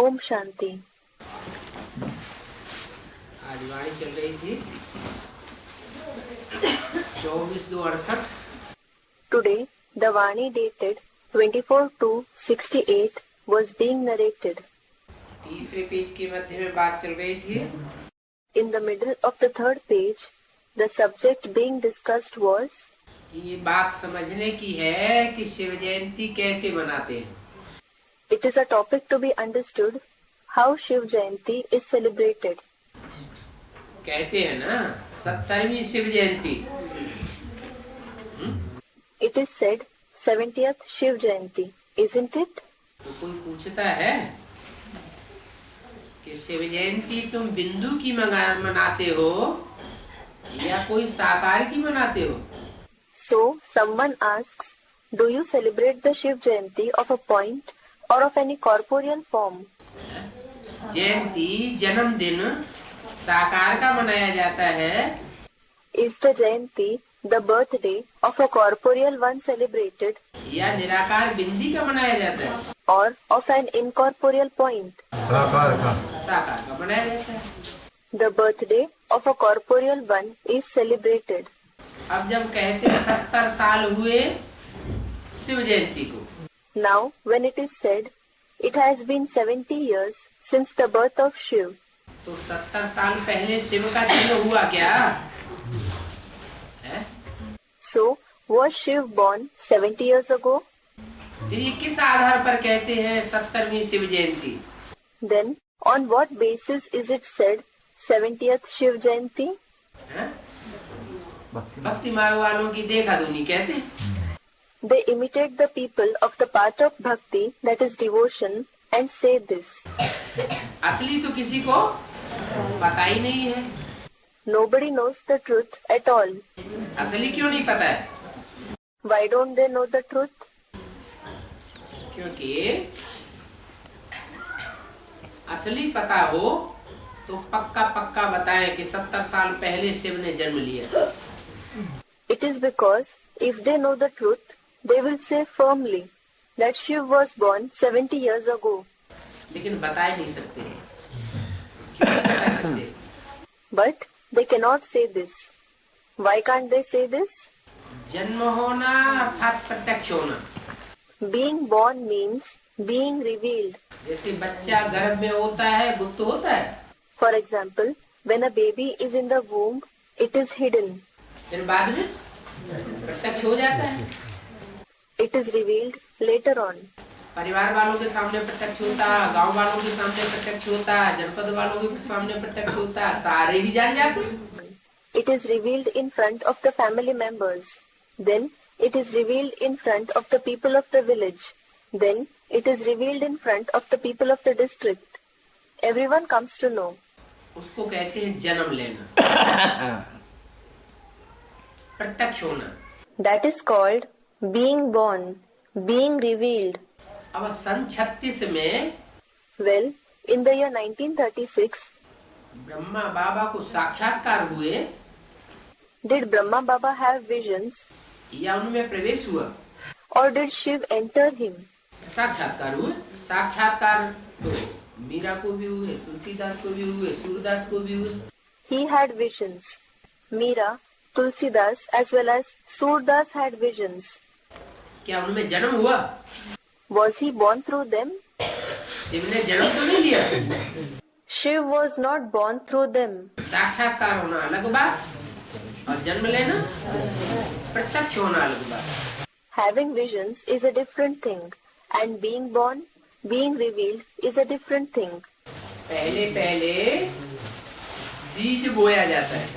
ओम शांति। आज वाणी चल रही थी 24/2/68। Today, the Vani dated 24/2/68 was being narrated. तीसरे पेज के मध्य में बात चल रही थी। In the middle of the third page, the subject being discussed was ये बात समझने की है कि शिव जयंती कैसे मनाते हैं। It is a topic to be understood how Shiv Jayanti is celebrated. कहते हैं ना 70वीं Shiv Jayanti. It is said 70th Shiv Jayanti, isn't it? तो कोई पूछता है कि शिव जयंती तुम बिंदु की मनाते हो या कोई साकार की मनाते हो? So, someone asks, do you celebrate the Shiv Jayanti of a point or of any corporeal form? जयंती जन्मदिन साकार का मनाया जाता है। Is the Jayanti the birthday of a corporeal one celebrated या निराकार बिंदी का मनाया जाता है? or of an incorporeal point? साकार का मनाया जाता है। The birthday of a corporeal one is celebrated. अब जब कहते हैं 70 साल हुए शिव जयंती को, Now, when it is said, it has been 70 years since the birth of Shiv. तो 70 साल पहले शिव का जन्म हुआ क्या है? So, was Shiv born 70 years ago? फिर ये किस आधार पर कहते हैं 70वीं Shiv Jayanti? Then, on what basis is it said 70th Shiv Jayanti? है? भक्ति मार्ग वालों की देखा दुनी कहते हैं। They imitate the people of the path of bhakti, that is devotion, and say this. असली तो किसी को पता ही नहीं है। Nobody knows the truth at all. असली क्यों नहीं पता है? Why don't they know the truth? क्योंकि असली पता हो तो पक्का पक्का बताएं कि 70 साल पहले शिव ने जन्म लिया। It is because if they know the truth, they will say firmly that Shiv was born 70 years ago. लेकिन बता ही नहीं सकते। क्यों नहीं बता सकते? But they cannot say this. Why can't they say this? जन्म होना अर्थात प्रत्यक्ष होना। Being born means being revealed. जैसे बच्चा गर्भ में होता है गुप्त होता है। For example, when a baby is in the womb, it is hidden. फिर बाद में प्रत्यक्ष हो जाता है। It is revealed later on. परिवार वालों के सामने प्रत्यक्ष होता, गांव वालों के सामने प्रत्यक्ष होता, जनपद वालों के सामने प्रत्यक्ष होता, सारे ही जान जाते। It is revealed in front of the family members. Then it is revealed in front of the people of the village. Then it is revealed in front of the people of the district. Everyone comes to know. उसको कहते हैं जन्म लेना, प्रत्यक्ष होना। That is called being born, being revealed. अब सन 36 में Well, in the year 1936, Brahma बाबा को साक्षात्कार हुए did Brahma Baba have visions या उनमें प्रवेश हुआ? or did Shiv enter him? साक्षात्कार हुए। साक्षात्कार तो मीरा को भी हुए, तुलसीदास को भी हुए, सूरदास को भी हुए। He had visions. Meera, Tulsidas as well as Surdas had visions. क्या उनमें जन्म हुआ? Was he born through them? Shiv ने जन्म तो नहीं लिया। Shiv was not born through them. साक्षात्कार होना अलग बात और जन्म लेना प्रत्यक्ष होना अलग बात। Having visions is a different thing, and being born, being revealed is a different thing. पहले पहले बीज बोया जाता है।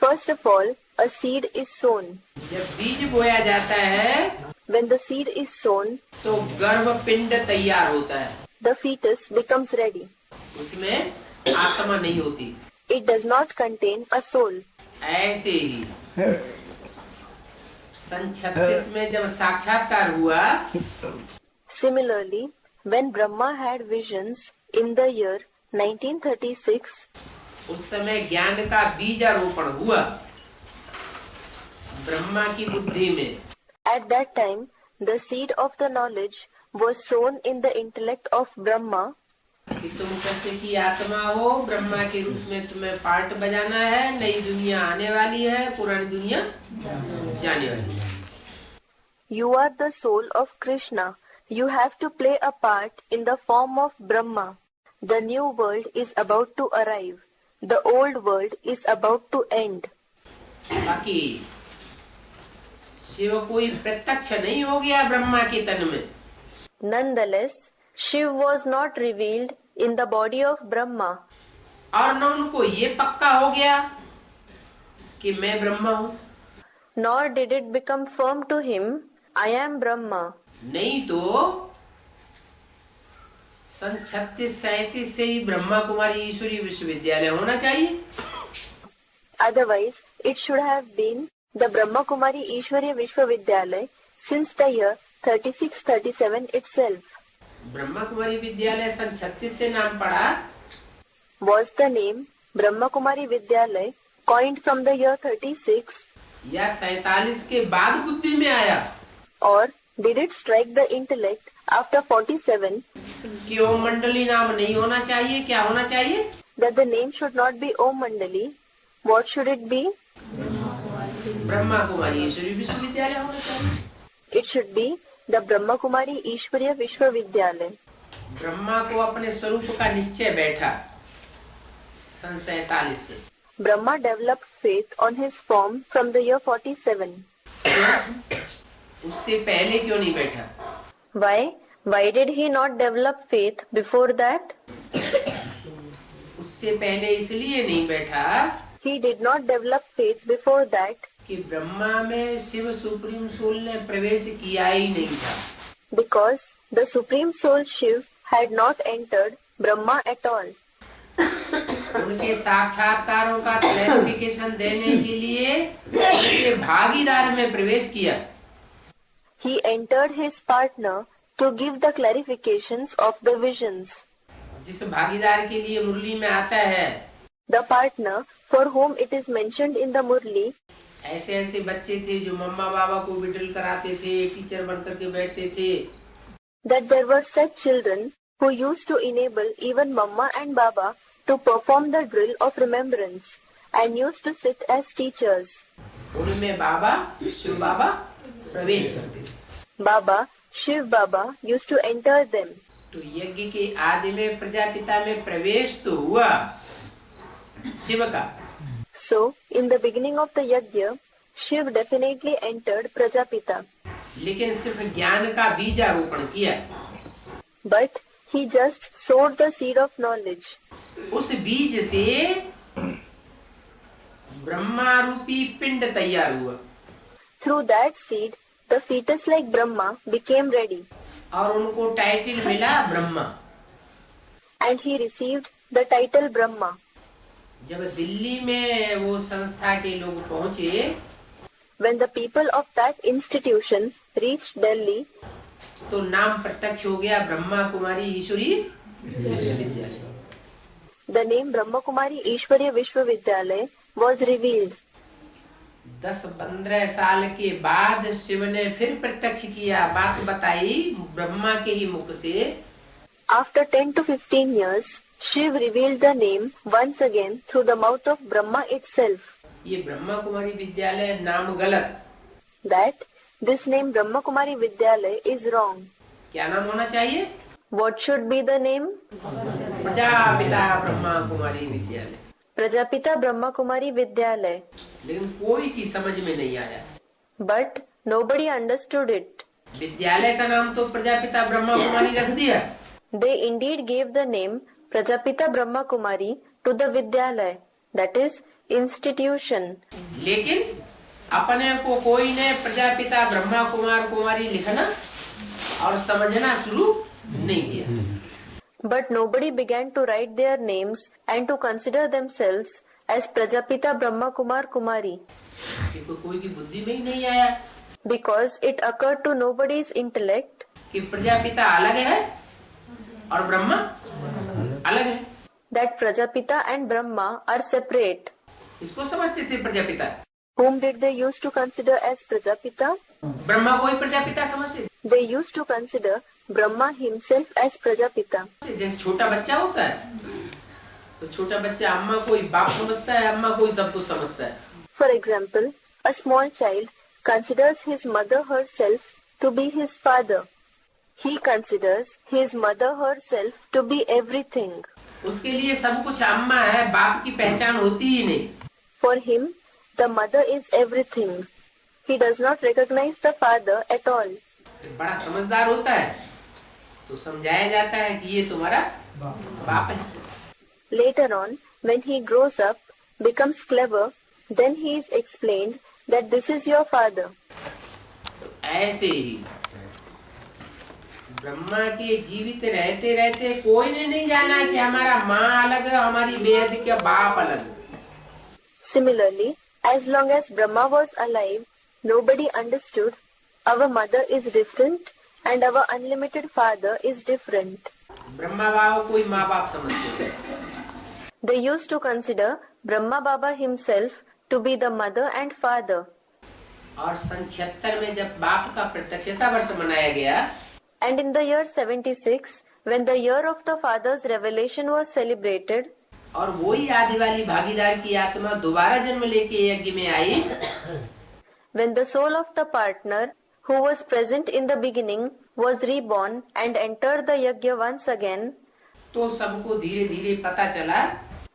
First of all, a seed is sown. जब बीज बोया जाता है When the seed is sown, तो गर्भ पिंड तैयार होता है। the fetus becomes ready. उसमें आत्मा नहीं होती। It does not contain a soul. ऐसे ही सन 36 में जब साक्षात्कार हुआ, Similarly, when Brahma had visions in the year 1936, उस समय ज्ञान का बीजारोपण हुआ ब्रह्मा की बुद्धि में। at that time, the seed of the knowledge was sown in the intellect of Brahma, कि तुम कृष्ण की आत्मा हो, ब्रह्मा के रूप में तुम्हें पार्ट बजाना है। नई दुनिया आने वाली है, पुरानी दुनिया जाने वाली है। You are the soul of Krishna. You have to play a part in the form of Brahma. The new world is about to arrive. The old world is about to end. बाकी शिव कोई प्रत्यक्ष नहीं हो गया ब्रह्मा के तन में। Nonetheless, Shiv was not revealed in the body of Brahma. और न उनको ये पक्का हो गया कि मैं ब्रह्मा हूँ। Nor did it become firm to him, I am Brahma. नहीं तो सन 36-37 से ही ब्रह्मा कुमारी ईश्वरीय विश्वविद्यालय होना चाहिए। Otherwise, it should have been the Brahma Kumari Ishwariya Vishwavidyalaya since the year 36-37 itself. Brahma Kumari विद्यालय सन 36 से नाम पड़ा। Was the name Brahma Kumari Vidyalaya coined from the year 36? या 47 के बाद बुद्धि में आया? Or did it strike the intellect after 47 कि ओम मंडली नाम नहीं होना चाहिए? क्या होना चाहिए? that the name should not be Om Mandali? What should it be? Brahma Kumari ईश्वरीय विश्वविद्यालय होना चाहिए। It should be the Brahma Kumari Ishwariya Vishwavidyalaya. Brahma को अपने स्वरूप का निश्चय बैठा सन 47 से। Brahma developed faith on his form from the year 47. उससे पहले क्यों नहीं बैठा? Why? Why did he not develop faith before that? उससे पहले इसलिए नहीं बैठा He did not develop faith before that कि ब्रह्मा में शिव सुप्रीम सोल ने प्रवेश किया ही नहीं था। because the Supreme Soul Shiv had not entered Brahma at all. उनके साक्षात्कारों का क्लैरिफिकेशन देने के लिए उनके भागीदार में प्रवेश किया। He entered his partner to give the clarifications of the visions. जिस भागीदार के लिए मुरली में आता है, The partner for whom it is mentioned in the Murli, ऐसे ऐसे बच्चे थे जो मम्मा बाबा को विड्रिल कराते थे, टीचर बन करके बैठते थे। that there were such children who used to enable even Mamma and Baba to perform the drill of remembrance and used to sit as teachers. उनमें बाबा शिव बाबा प्रवेश करते थे। Baba, Shiv Baba used to enter them. तो यज्ञ के आदि में प्रजापिता में प्रवेश तो हुआ शिव का। So, in the beginning of the yajna, Shiv definitely entered Prajapita. लेकिन सिर्फ ज्ञान का बीजारोपण किया। But he just sowed the seed of knowledge. उस बीज से ब्रह्मा रूपी पिंड तैयार हुआ। Through that seed, the fetus like Brahma became ready. और उनको टाइटल मिला Brahma. And he received the title Brahma. जब दिल्ली में वो संस्था के लोग पहुंचे, When the people of that institution reached Delhi, तो नाम प्रत्यक्ष हो गया ब्रह्मा कुमारी ईश्वरी विश्वविद्यालय। the name Brahma Kumari Ishwariya Vishwavidyalaya was revealed. 10-15 साल के बाद शिव ने फिर प्रत्यक्ष किया, बात बताई ब्रह्मा के ही मुख से। After 10 to 15 years, Shiv revealed the name once again through the mouth of Brahma itself. ये ब्रह्मा कुमारी विद्यालय नाम गलत। That this name Brahma Kumari Vidyalaya is wrong. क्या नाम होना चाहिए? What should be the name? Prajapita Brahma Kumari विद्यालय। Prajapita Brahma Kumari Vidyalaya. लेकिन कोई की समझ में नहीं आया। But nobody understood it. विद्यालय का नाम तो प्रजापिता ब्रह्मा कुमारी रख दिया। They indeed gave the name Prajapita Brahma Kumari to the Vidyalaya, that is, institution. लेकिन अपने को कोई ने प्रजापिता ब्रह्मा कुमार कुमारी लिखना और समझना शुरू नहीं किया। But nobody began to write their names and to consider themselves as Prajapita Brahma Kumar Kumari. कोई की बुद्धि में ही नहीं आया। Because it occurred to nobody's intellect कि प्रजापिता अलग है और ब्रह्मा अलग है। that Prajapita and Brahma are separate. इसको समझते थे Prajapita. Whom did they used to consider as Prajapita? Brahma को ही प्रजापिता समझते थे। They used to consider Brahma himself as Prajapita. जैसे छोटा बच्चा होता है तो छोटा बच्चा अम्मा को ही बाप समझता है, अम्मा को ही सब कुछ समझता है. For example, a small child considers his mother herself to be his father. He considers his mother herself to be everything. उसके लिए सब कुछ अम्मा है, बाप की पहचान होती ही नहीं. For him, the mother is everything. He does not recognize the father at all. बड़ा समझदार होता है तो समझाया जाता है कि ये तुम्हारा बाप है. Later on, when he grows up, becomes clever, then he is explained that this is your father. तो ऐसे ही ब्रह्मा के जीवित रहते रहते कोई ने नहीं जाना कि हमारा माँ अलग है, हमारी बेहद क्या बाप अलग है. Similarly, as long as Brahma was alive, nobody understood our mother is different and our unlimited father is different. Brahma बाबा को ही माँ बाप समझते थे. They used to consider Brahma Baba himself to be the mother and father. और सन 76 में जब बाप का प्रत्यक्षता वर्ष मनाया गया, And in the year 76, when the year of the father's revelation was celebrated, और वही आदि वाली भागीदार की आत्मा दोबारा जन्म लेके यज्ञ में आई, when the soul of the partner who was present in the beginning was reborn and entered the yajna once again, तो सबको धीरे धीरे पता चला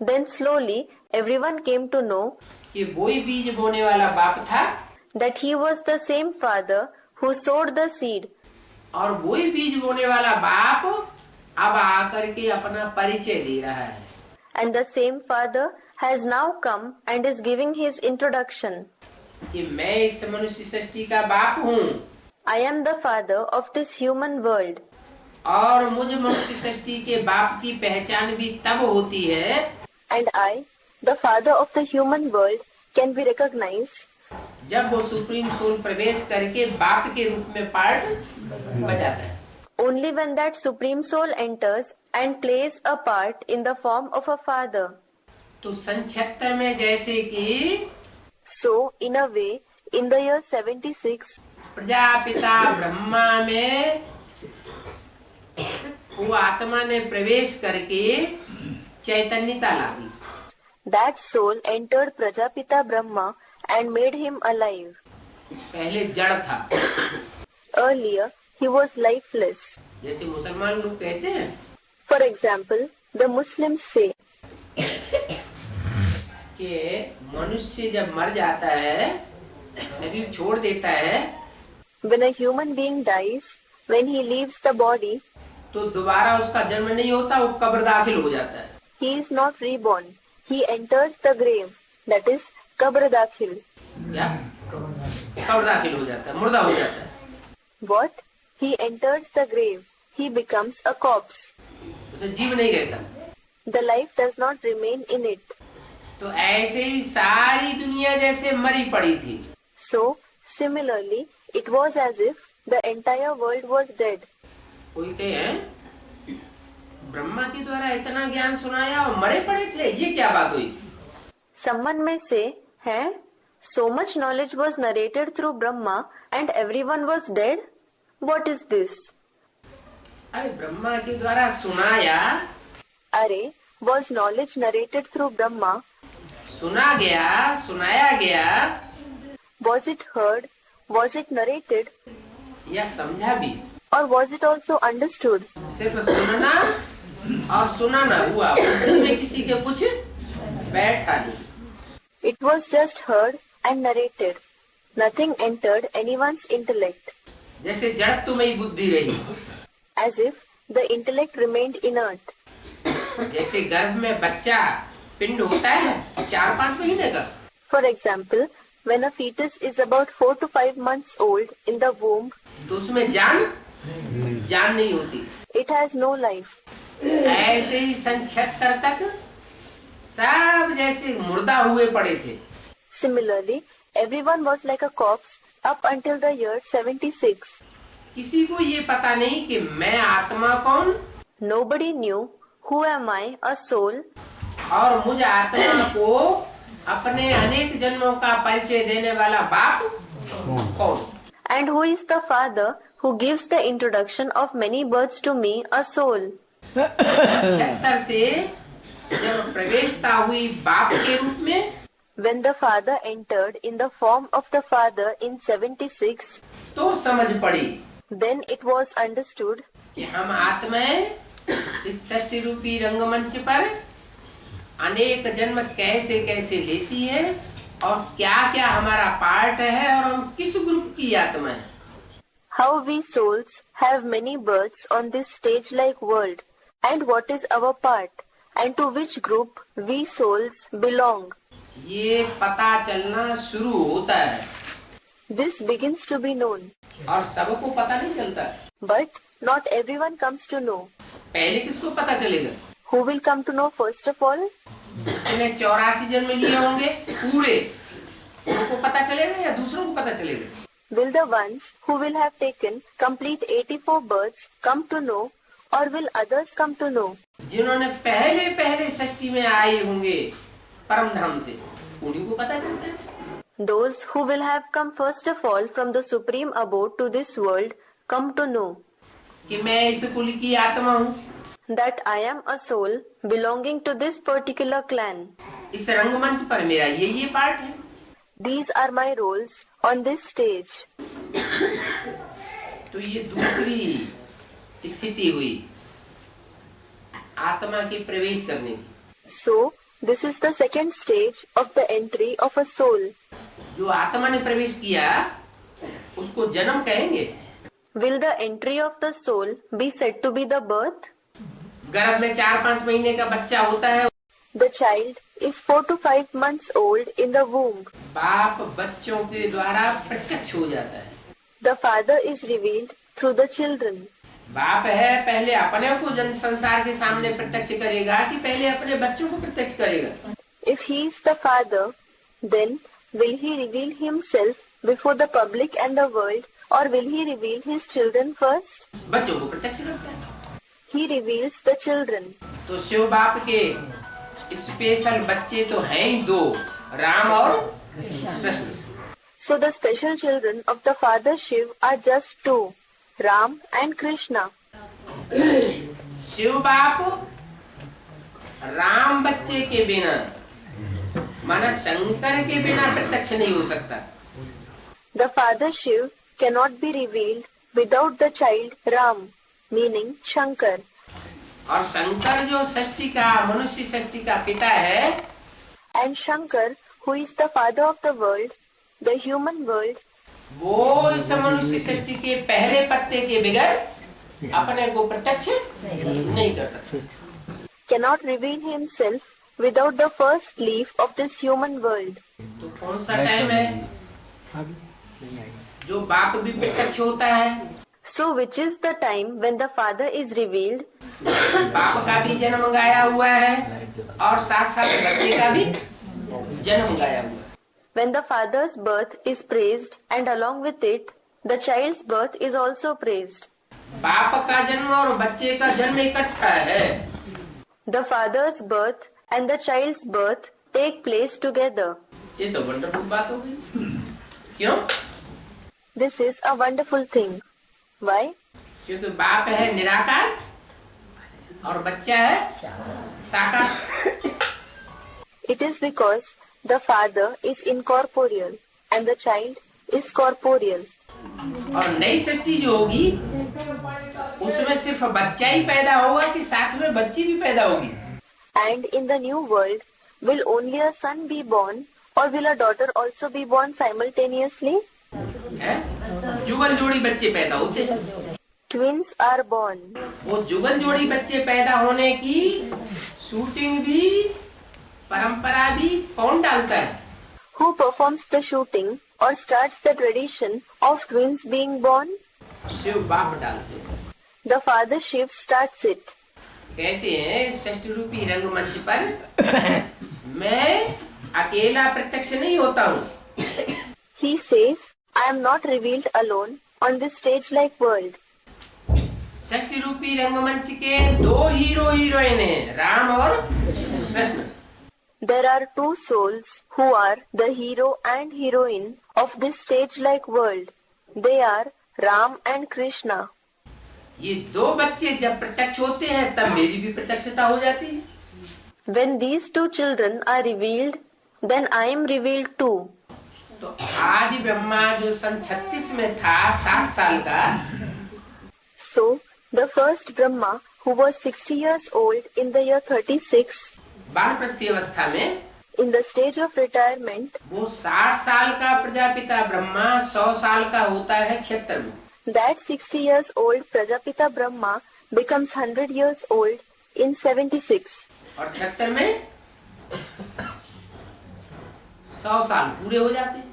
then slowly everyone came to know कि वही बीज बोने वाला बाप था that he was the same father who sowed the seed, और वही बीज बोने वाला बाप अब आकर के अपना परिचय दे रहा है. and the same father has now come and is giving his introduction. कि मैं इस मनुष्य सृष्टि का बाप हूँ I am the father of this human world, और मुझ मनुष्य सृष्टि के बाप की पहचान भी तब होती है and I, the father of the human world, can be recognized जब वो सुप्रीम सोल प्रवेश करके बाप के रूप में पार्ट बजाता है. only when that supreme soul enters and plays a part in the form of a father. तो सन 76 में जैसे कि So, in a way, in the year 76, Prajapita Brahma में वो आत्मा ने प्रवेश करके चैतन्यता ला दी. that soul entered Prajapita Brahma and made him alive. पहले जड़ था. Earlier, he was lifeless. जैसे मुसलमान लोग कहते हैं For example, the Muslims say कि मनुष्य जब मर जाता है, शरीर छोड़ देता है, when a human being dies, when he leaves the body, तो दोबारा उसका जन्म नहीं होता, वो कब्र दाखिल हो जाता है. he is not reborn. He enters the grave, that is, Qabr Dakhil. क्या कब्र दाखिल हो जाता है, मुर्दा हो जाता है. What? He enters the grave. He becomes a corpse. उसे जीव नहीं रहता. The life does not remain in it. तो ऐसे ही सारी दुनिया जैसे मरी पड़ी थी. So, similarly, it was as if the entire world was dead. कोई कहे हैं ब्रह्मा के द्वारा इतना ज्ञान सुनाया और मरे पड़े थे, ये क्या बात हुई? Someone may say, "Hey, so much knowledge was narrated through Brahma and everyone was dead? What is this?" अरे ब्रह्मा के द्वारा सुनाया, Are, was knowledge narrated through Brahma? सुना गया, सुनाया गया, Was it heard? Was it narrated? या समझा भी? Or was it also understood? सिर्फ सुनना और सुनाना हुआ, उसमें किसी के कुछ बैठा नहीं. It was just heard and narrated. Nothing entered anyone's intellect, जैसे जड़त्वमयी बुद्धि रही, as if the intellect remained inert. जैसे गर्भ में बच्चा पिंड होता है 4-5 महीने का. For example, when a fetus is about 4 to 5 months old in the womb, तो उसमें जान नहीं होती. it has no life. ऐसे ही सन 76 तक सब जैसे मुर्दा हुए पड़े थे. Similarly, everyone was like a corpse up until the year 76. किसी को ये पता नहीं कि मैं आत्मा कौन Nobody knew who am I, a soul, और मुझ आत्मा को अपने अनेक जन्मों का परिचय देने वाला बाप कौन. And who is the father who gives the introduction of many births to me, a soul? 76 से जब प्रवेशता हुई बाप के रूप में, When the father entered in the form of the father in 76, तो समझ पड़ी then it was understood कि हम आत्माएं इस सृष्टि रूपी रंगमंच पर अनेक जन्म कैसे कैसे लेती है और क्या क्या हमारा पार्ट है और हम किस ग्रुप की आत्मा है. how we souls have many births on this stage-like world, and what is our part, and to which group we souls belong. ये पता चलना शुरू होता है. This begins to be known, और सबको पता नहीं चलता. but not everyone comes to know. पहले किसको पता चलेगा? Who will come to know first of all? जिसने 84 जन्म लिए होंगे पूरे, उनको पता चलेगा या दूसरों को पता चलेगा? Will the ones who will have taken complete 84 births come to know, or will others come to know? जिन्होंने पहले पहले सृष्टि में आए होंगे परम धाम से, उन्हीं को पता चलता है. Those who will have come first of all from the supreme abode to this world come to know कि मैं इस कुल की आत्मा हूँ, that I am a soul belonging to this particular clan. इस रंगमंच पर मेरा ये पार्ट है. These are my roles on this stage. तो ये दूसरी स्थिति हुई आत्मा के प्रवेश करने की. So, this is the second stage of the entry of a soul. जो आत्मा ने प्रवेश किया उसको जन्म कहेंगे. Will the entry of the soul be said to be the birth? गर्भ में 4-5 महीने का बच्चा होता है. The child is 4 to 5 months old in the womb. बाप बच्चों के द्वारा प्रत्यक्ष हो जाता है. The father is revealed through the children. बाप है, पहले अपने को जन संसार के सामने प्रत्यक्ष करेगा कि पहले अपने बच्चों को प्रत्यक्ष करेगा? If he is the father, then will he reveal himself before the public and the world, or will he reveal his children first? बच्चों को प्रत्यक्ष करता है. He reveals the children. तो शिव बाप के स्पेशल बच्चे तो हैं ही 2, राम और Krishna. So the special children of the father Shiv are just 2, Ram and Krishna. Shiv बाप राम बच्चे के बिना, माना शंकर के बिना प्रत्यक्ष नहीं हो सकता. The father Shiv cannot be revealed without the child Ram, meaning Shankar. और शंकर जो सृष्टि का मनुष्य सृष्टि का पिता है, And Shankar, who is the father of the world, the human world, वो इस मनुष्य सृष्टि के पहले पत्ते के बगैर अपने को प्रत्यक्ष नहीं कर सकते. cannot reveal himself without the first leaf of this human world. तो कौन सा टाइम है जो बाप भी प्रत्यक्ष होता है? So which is the time when the father is revealed? बाप का भी जन्म गाया हुआ है और साथ साथ बच्चे का भी जन्म गाया हुआ है. When the father's birth is praised, and along with it, the child's birth is also praised. बाप का जन्म और बच्चे का जन्म इकट्ठा है. The father's birth and the child's birth take place together. ये तो वंडरफुल बात हो गई. क्यों? This is a wonderful thing. Why? क्योंकि बाप है निराकार और बच्चा है साकार. It is because the father is incorporeal and the child is corporeal. और नई सृष्टि जो होगी उसमें सिर्फ बच्चा ही पैदा होगा कि साथ में बच्ची भी पैदा होगी? And in the new world, will only a son be born, or will a daughter also be born simultaneously? जुगल जोड़ी बच्चे पैदा होते हैं. Twins are born. वो जुगल जोड़ी बच्चे पैदा होने की शूटिंग भी परंपरा भी कौन डालता है? Who performs the shooting or starts the tradition of twins being born? Shiv बाप डालते हैं. The father Shiv starts it. कहते हैं षष्ठ रूपी रंगमंच पर मैं अकेला प्रत्यक्ष नहीं होता हूँ. He says, I am not revealed alone on this stage-like world. षष्ठ रूपी रंगमंच के 2 हीरो हीरोइन हैं, राम और Krishna. There are 2 souls who are the hero and heroine of this stage-like world, They are Ram and Krishna. ये दो बच्चे जब प्रत्यक्ष होते हैं तब मेरी भी प्रत्यक्षता हो जाती है। When these two children are revealed, then I am revealed too. तो आदि ब्रह्मा जो सन 36 में था 60 साल का, So, the first Brahma, who was 60 years old in the year 36, वानप्रस्थी अवस्था में, in the stage of retirement, वो 60 साल का प्रजापिता ब्रह्मा 100 साल का होता है 76 में। that 60 years old Prajapita Brahma becomes 100 years old in 76. और 76 में 100 साल पूरे हो जाते हैं।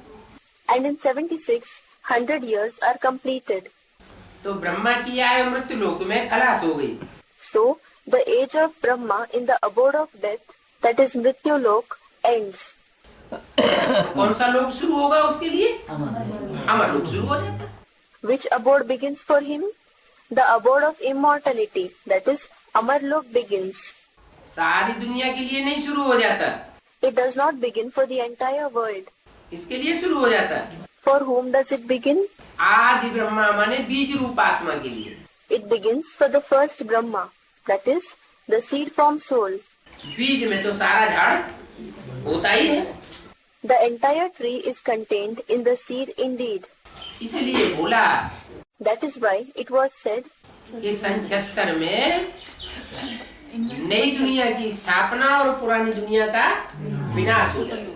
And in 76, 100 years are completed. तो ब्रह्मा की आयु मृत्यु लोक में खलास हो गई। So, the age of Brahma in the abode of death, that is Mrityu Lok, ends. कौन सा लोक शुरू होगा उसके लिए? अमर लोक शुरू हो जाता है। Which abode begins for him? The abode of immortality, that is Amarlok begins. सारी दुनिया के लिए नहीं शुरू हो जाता, It does not begin for the entire world. इसके लिए शुरू हो जाता है। For whom does it begin? आदि ब्रह्मा माने बीज रूप आत्मा के लिए। It begins for the first Brahma, that is the seed form soul. बीज में तो सारा झाड़ होता ही है, The entire tree is contained in the seed indeed. इसलिए बोला That is why it was said कि सन 76 में नई दुनिया की स्थापना और पुरानी दुनिया का विनाश हो जाए।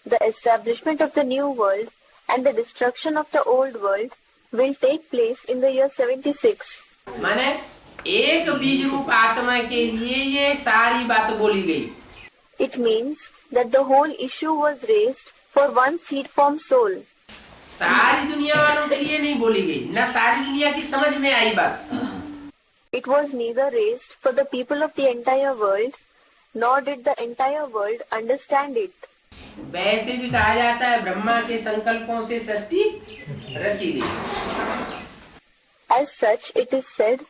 the establishment of the new world and the destruction of the old world will take place in the year 76. माने एक बीज रूप आत्मा के लिए ये सारी बात बोली गई। It means that the whole issue was raised for one seed form soul. सारी दुनिया वालों के लिए नहीं बोली गई, न सारी दुनिया की समझ में आई बात। It was neither raised for the people of the entire world, nor did the entire world understand it. वैसे भी कहा जाता है ब्रह्मा के संकल्पों से सृष्टि रची गई। As such, it is said,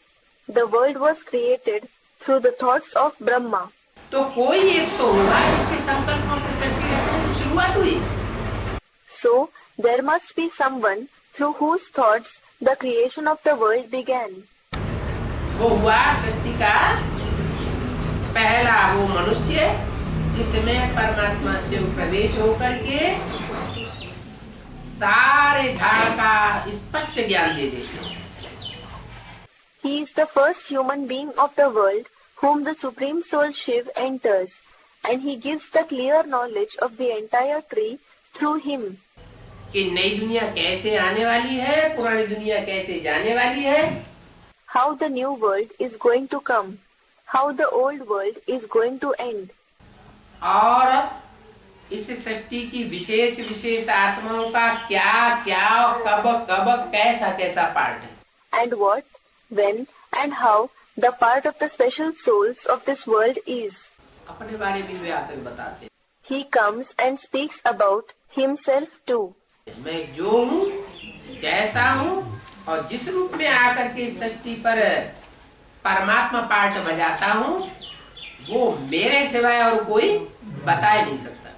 the world was created through the thoughts of Brahma. तो कोई एक तो होगा जिसके संकल्पों से सृष्टि रचने की शुरुआत हुई। So, there must be someone through whose thoughts the creation of the world began. वो हुआ सृष्टि का पहला वो मनुष्य जिसमें परमात्मा से प्रवेश होकर के सारे झाड़ का स्पष्ट ज्ञान दे देते। He is the first human being of the world whom the Supreme Soul Shiv enters, and he gives the clear knowledge of the entire tree through him. कि नई दुनिया कैसे आने वाली है, पुरानी दुनिया कैसे जाने वाली है, How the new world is going to come, how the old world is going to end, और इस सृष्टि की विशेष विशेष आत्माओं का क्या क्या कब कब कैसा कैसा पार्ट है। and what, when, and how the part of the special souls of this world is. अपने बारे में वे आकर बताते He comes and speaks about himself too. मैं जो हूँ, जैसा हूँ और जिस रूप में आकर के सृष्टि पर परमात्मा पार्ट बजाता हूँ, वो मेरे सिवाय और कोई बता ही नहीं सकता।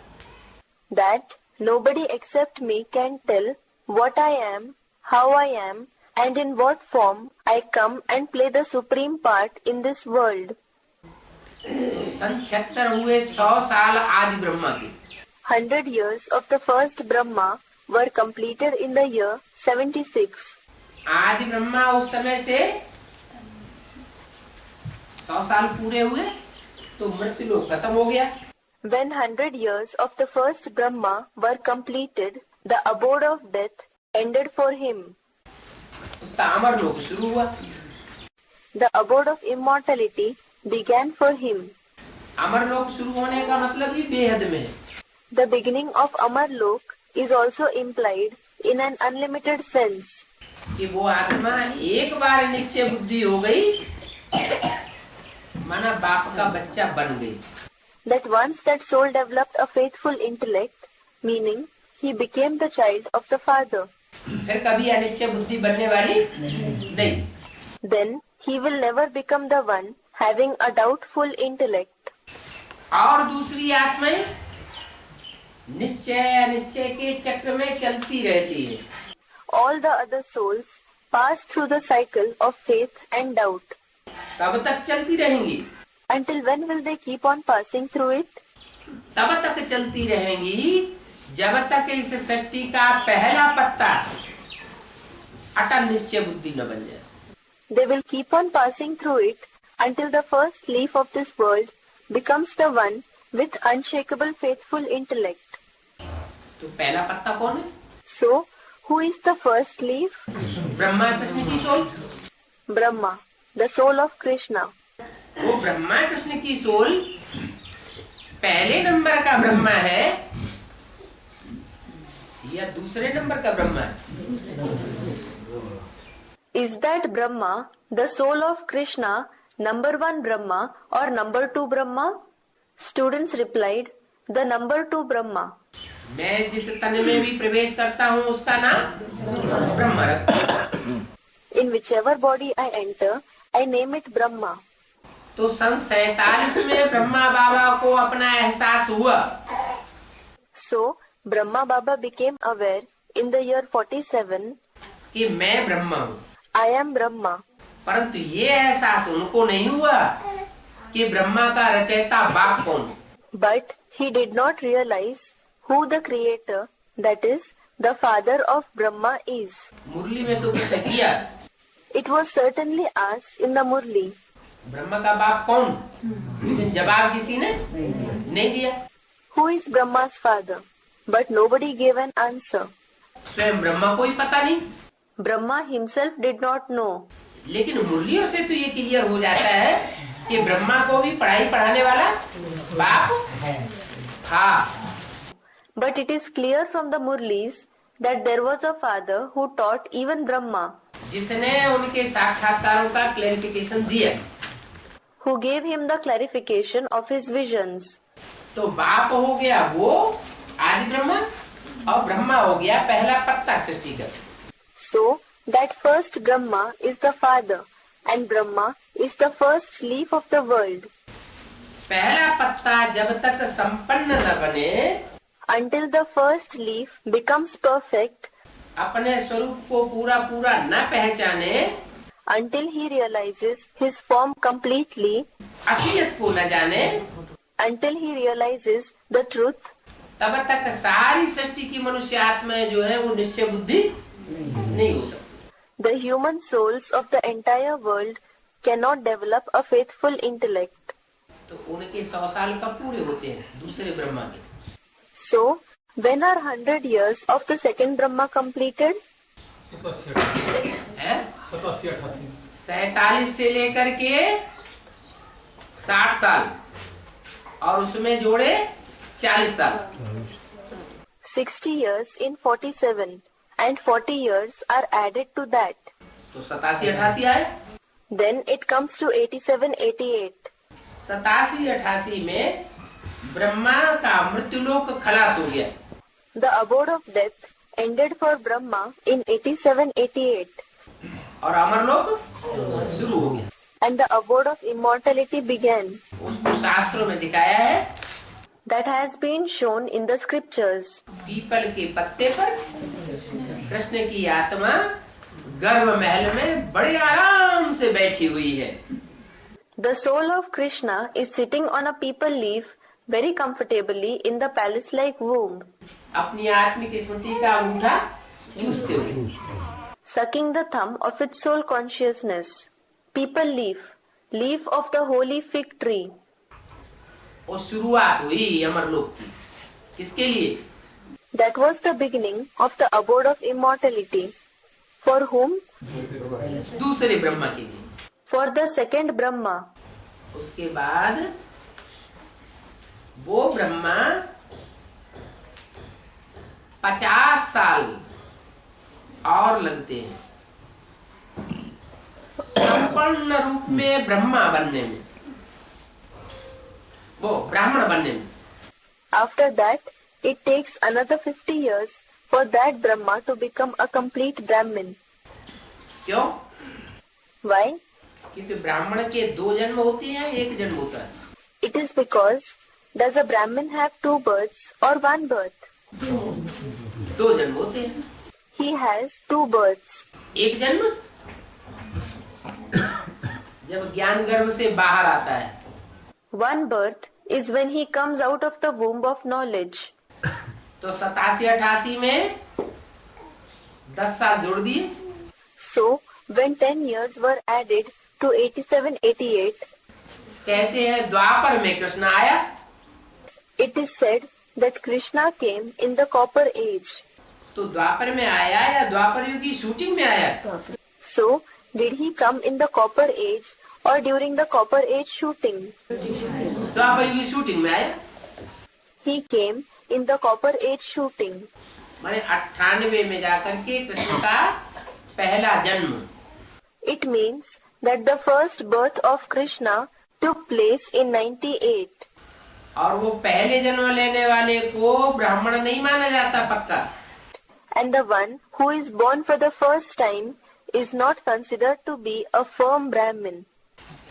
That nobody except me can tell what I am, how I am, and in what form I come and play the supreme part in this world. सन 76 हुए 100 साल आदि ब्रह्मा के। 100 years of the first Brahma were completed in the year 76. आदि ब्रह्मा उस समय से 100 साल पूरे हुए तो मृत्यु लोक खत्म हो गया। When 100 years of the first Brahma were completed, the abode of death ended for him. उसका अमर लोक शुरू हुआ। The abode of immortality began for him. अमर लोक शुरू होने का मतलब भी बेहद में है। The beginning of Amar Lok is also implied in an unlimited sense. कि वो आत्मा एक बार निश्चय बुद्धि हो गई, माना बाप का बच्चा बन गई। That once that soul developed a faithful intellect, meaning he became the child of the father. फिर कभी अनिश्चय बुद्धि बनने वाली नहीं। Then he will never become the one having a doubtful intellect. और दूसरी आत्माएं निश्चय अनिश्चय के चक्र में चलती रहती है। all the other souls pass through the cycle of faith and doubt. कब तक चलती रहेंगी? Until when will they keep on passing through it? तब तक चलती रहेंगी जब तक इस सृष्टि का पहला पत्ता अटल निश्चय बुद्धि न बन जाए. They will keep on passing through it until the first leaf of this world becomes the one with unshakable faithful intellect. तो पहला पत्ता कौन है? So, who is the first leaf? Brahma Krishna की soul. Brahma, the soul of Krishna. वो ब्रह्मा कृष्ण की soul पहले number का ब्रह्मा है या दूसरे नंबर का ब्रह्मा है? Is that Brahma, the soul of Krishna, number 1 Brahma or number 2 Brahma? Students replied, the number 2 Brahma. मैं जिस तन में भी प्रवेश करता हूँ उसका नाम ब्रह्मा रखता हूँ. In whichever body I enter, I name it Brahma. तो सन 47 में ब्रह्मा बाबा को अपना एहसास हुआ. So, Brahma Baba became aware in the year 47 कि मैं ब्रह्मा हूँ. I am Brahma. परंतु ये एहसास उनको नहीं हुआ कि ब्रह्मा का रचयिता बाप कौन है. But he did not realize who the creator, that is, the father of Brahma is. मुरली में तो प्रश्न किया, It was certainly asked in the Murli, Brahma का बाप कौन? लेकिन जवाब किसी ने नहीं दिया. who is Brahma's father? But nobody gave an answer. स्वयं ब्रह्मा को ही पता नहीं. Brahma himself did not know. लेकिन मुरलियों से तो ये क्लियर हो जाता है कि ब्रह्मा को भी पढ़ाई पढ़ाने वाला बाप था. But it is clear from the Murlis that there was a father who taught even Brahma, जिसने उनके साक्षात्कारों का क्लैरिफिकेशन दिया. who gave him the clarification of his visions. तो बाप हो गया वो आदि ब्रह्मा और ब्रह्मा हो गया पहला पत्ता सृष्टि का. So, that first Brahma is the father and Brahma is the first leaf of the world. पहला पत्ता जब तक संपन्न न बने, Until the first leaf becomes perfect, अपने स्वरूप को पूरा पूरा न पहचाने, until he realizes his form completely, असलियत को न जाने, until he realizes the truth, तब तक सारी सृष्टि की मनुष्य आत्माएं जो है वो निश्चय बुद्धि नहीं हो सकती. the human souls of the entire world cannot develop a faithful intellect. तो उनके 100 साल कब पूरे होते हैं दूसरे ब्रह्मा के? So, when are 100 years of the second Brahma completed? 47 से लेकर के 60 साल और उसमें जोड़े 40 साल. 60 years in 47 and 40 years are added to that. तो 87-88 आए. Then it comes to 87-88. 87-88 में ब्रह्मा का मृत्युलोक खलास हो गया. The abode of death ended for Brahma in 87-88 और अमरलोक शुरू हो गया. and the abode of immortality began. उसको शास्त्रों में दिखाया है. That has been shown in the scriptures. People के पत्ते पर कृष्ण की आत्मा गर्भ महल में बड़े आराम से बैठी हुई है. The soul of Krishna is sitting on a peepal leaf very comfortably in the palace-like womb, अपनी आत्मिक स्मृति का अंगूठा चूसते हुए. sucking the thumb of its soul consciousness. Peepal leaf, leaf of the holy fig tree. और शुरुआत हुई अमरलोक की. किसके लिए? That was the beginning of the abode of immortality. For whom? दूसरे ब्रह्मा के लिए. For the second Brahma. उसके बाद वो ब्रह्मा 50 साल और लगते हैं संपूर्ण रूप में ब्रह्मा बनने में, वो ब्राह्मण बनने में. After that, it takes another 50 years for that Brahma to become a complete Brahmin. क्यों? Why? क्योंकि ब्राह्मण के 2 जन्म होते हैं, 1 जन्म होता है. It is because, does a Brahmin have 2 births or 1 birth? 2 जन्म होते हैं. he has 2 births. एक जन्म जब ज्ञान गर्भ से बाहर आता है, 1 birth is when he comes out of the womb of knowledge. तो 87-88 में 10 साल जोड़ दिए, So, when 10 years were added to 87-88, कहते हैं द्वापर में कृष्ण आया। it is said that Krishna came in the copper age. तो द्वापर में आया या द्वापर युग की शूटिंग में आया? So, did he come in the copper age or during the copper age shooting? द्वापर युग की शूटिंग में आया। He came in the copper age shooting. माने 98 में जाकर के कृष्ण का पहला जन्म। It means that the first birth of Krishna took place in 98. और वो पहले जन्म लेने वाले को ब्राह्मण नहीं माना जाता पक्का। And the one who is born for the first time is not considered to be a firm Brahmin.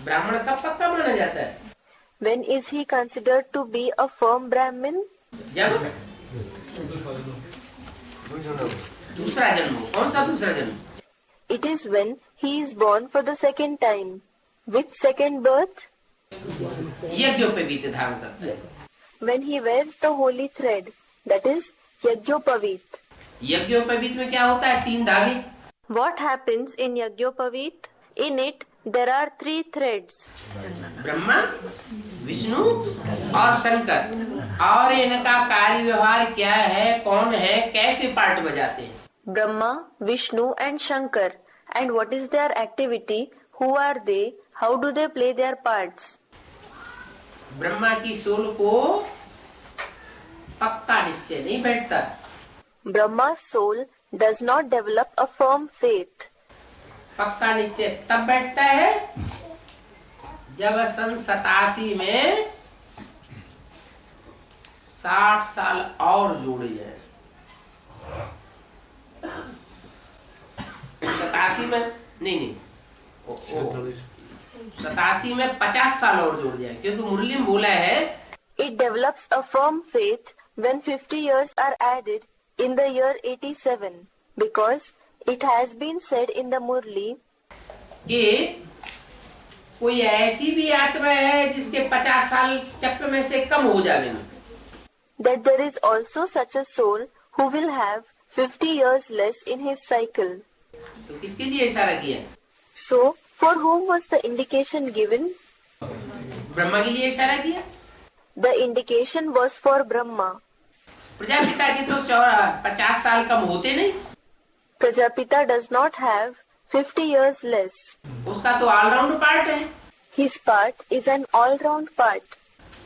ब्राह्मण कब पक्का माना जाता है? When is he considered to be a firm Brahmin? जब दूसरा जन्म हो। कौन सा दूसरा जन्म? It is when he is born for the second time. Which second birth? यज्ञोपवीत धारण करता है। When he wears the holy thread, that is Yajñopavit. यज्ञोपवीत में क्या होता है? 3 धागे। What happens in Yajñopavit? In it, there are 3 threads. Brahma, Vishnu और शंकर। और इनका कार्य व्यवहार क्या है, कौन है, कैसे पार्ट बजाते हैं? Brahma, Vishnu and Shankar. And what is their activity? Who are they? How do they play their parts? Brahma की सोल को पक्का निश्चय नहीं बैठता। Brahma's soul does not develop a firm faith. पक्का निश्चय तब बैठता है जब सन 87 में 60 साल और जोड़े जाए। 87 में नहीं 87 में 50 साल और जोड़ जाए, क्योंकि मुरली में बोला है It develops a firm faith when 50 years are added in the year 87, because it has been said in the Murli कि कोई ऐसी भी आत्मा है जिसके 50 साल चक्र में से कम हो जाएंगे, that there is also such a soul who will have 50 years less in his cycle. तो किसके लिए इशारा किया? So, for whom was the indication given? Brahma के लिए इशारा किया। The indication was for Brahma. Prajapita के तो 50 साल कम होते नहीं, Prajapita does not have 50 years less. उसका तो ऑलराउंड पार्ट है। His part is an all-round part.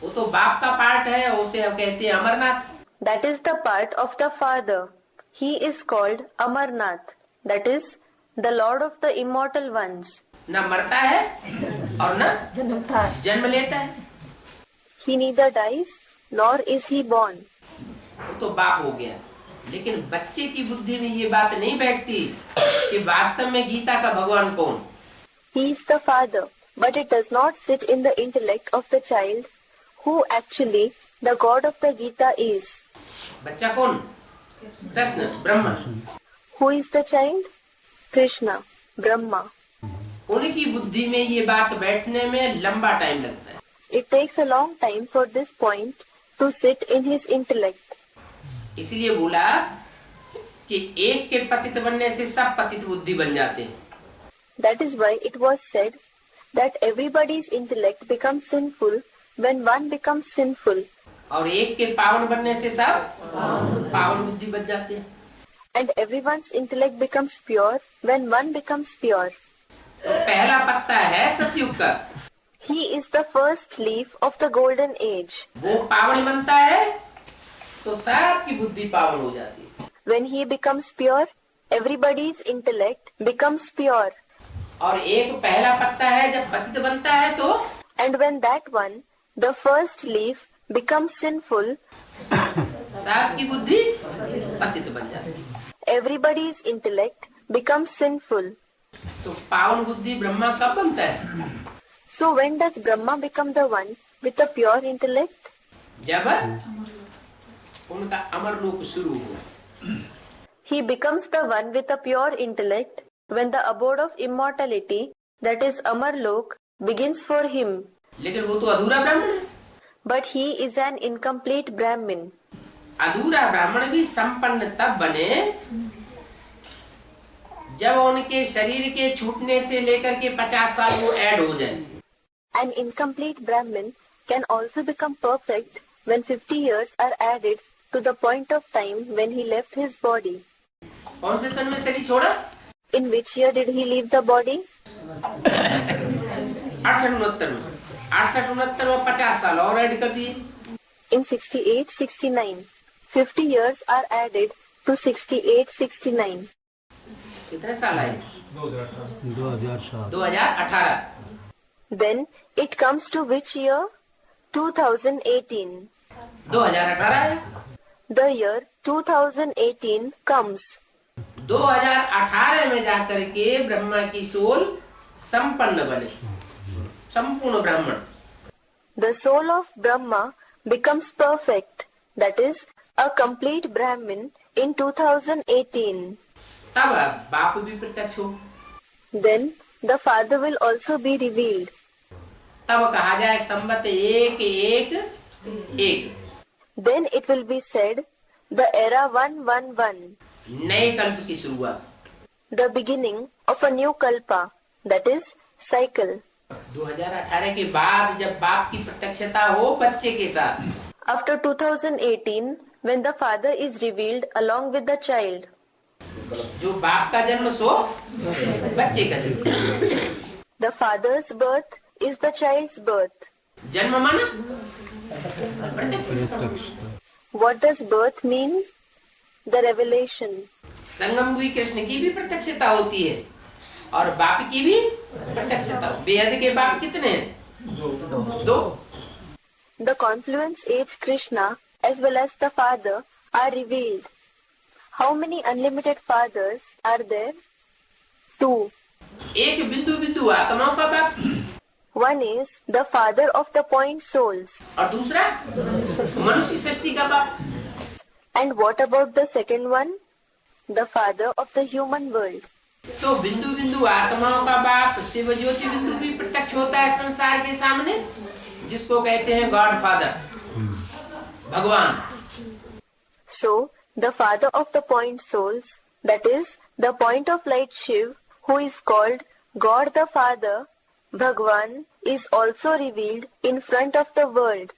वो तो बाप का पार्ट है, उसे हम कहते हैं Amarnath. That is the part of the father. He is called Amarnath. That is the Lord of the immortal ones. न मरता है और न जन्म लेता है। He neither dies nor is he born. वो तो बाप हो गया, लेकिन बच्चे की बुद्धि में ये बात नहीं बैठती कि वास्तव में गीता का भगवान कौन। He is the father, but it does not sit in the intellect of the child who actually the God of the Gita is. बच्चा कौन? Krishna, Brahma. Who is the child? Krishna, Brahma. उनकी बुद्धि में ये बात बैठने में लंबा टाइम लगता है। It takes a long time for this point to sit in his intellect. इसलिए बोला कि एक के पतित बनने से सब पतित बुद्धि बन जाते हैं। That is why it was said that everybody's intellect becomes sinful when one becomes sinful. और एक के पावन बनने से सब पावन बुद्धि बन जाते हैं। And everyone's intellect becomes pure when one becomes pure. तो पहला पत्ता है सतयुग का, He is the first leaf of the golden age. वो पावन बनता है तो सबकी बुद्धि पावन हो जाती है। When he becomes pure, everybody's intellect becomes pure. और एक पहला पत्ता है जब पतित बनता है तो And when that one, the first leaf, becomes sinful, सबकी बुद्धि पतित बन जाती है। everybody's intellect becomes sinful. तो पावन बुद्धि ब्रह्मा कब बनता है? So when does Brahma become the one with a pure intellect? जब उनका अमर लोक शुरू हुआ। He becomes the one with a pure intellect when the abode of immortality, that is Amarlok, begins for him. लेकिन वो तो अधूरा ब्राह्मण है। But he is an incomplete Brahmin. अधूरा ब्राह्मण भी संपन्न तब बने जब उनके शरीर के छूटने से लेकर के 50 साल वो ऐड हो जाए। An incomplete Brahmin can also become perfect when 50 years are added to the point of time when he left his body. कौन से सन में शरीर छोड़ा? In which year did he leave the body? 68-69 में। 68-69 में 50 साल और ऐड कर दिए। In 68-69, 50 years are added to 68-69. कितने साल आए? 2018। Then it comes to which year? 2018. 2018 है। The year 2018 comes. 2018 में जाकर के ब्रह्मा की सोल संपन्न बने, संपूर्ण ब्राह्मण। The soul of Brahma becomes perfect, that is, a complete Brahmin in 2018. तब बाप भी प्रत्यक्ष हो। Then the Father will also be revealed. तब कहा जाए संवत 1-1-1। Then it will be said, the era 111, नए कल्प की शुरुआत, the beginning of a new kalpa, that is, cycle. 2018 के बाद जब बाप की प्रत्यक्षता हो बच्चे के साथ, After 2018, when the Father is revealed along with the child, जो बाप का जन्म सो बच्चे का जन्म। the Father's birth is the child's birth. जन्म माना प्रत्यक्ष। What does birth mean? The revelation. संगम हुई कृष्ण की भी प्रत्यक्षता होती है और बाप की भी प्रत्यक्षता। बेहद के बाप कितने हैं? 2। The confluence age Krishna as well as the Father are revealed. How many unlimited fathers are there? 2. एक बिंदु बिंदु आत्माओं का बाप, One is the Father of the point souls. और दूसरा मनुष्य सृष्टि का बाप। And what about the second one? The Father of the human world. तो बिंदु बिंदु आत्माओं का बाप शिव ज्योति बिंदु भी प्रत्यक्ष होता है संसार के सामने, जिसको कहते हैं गॉड फादर, भगवान। So, the Father of the point souls, that is, the point of light Shiv, who is called God the Father, Bhagwan, is also revealed in front of the world.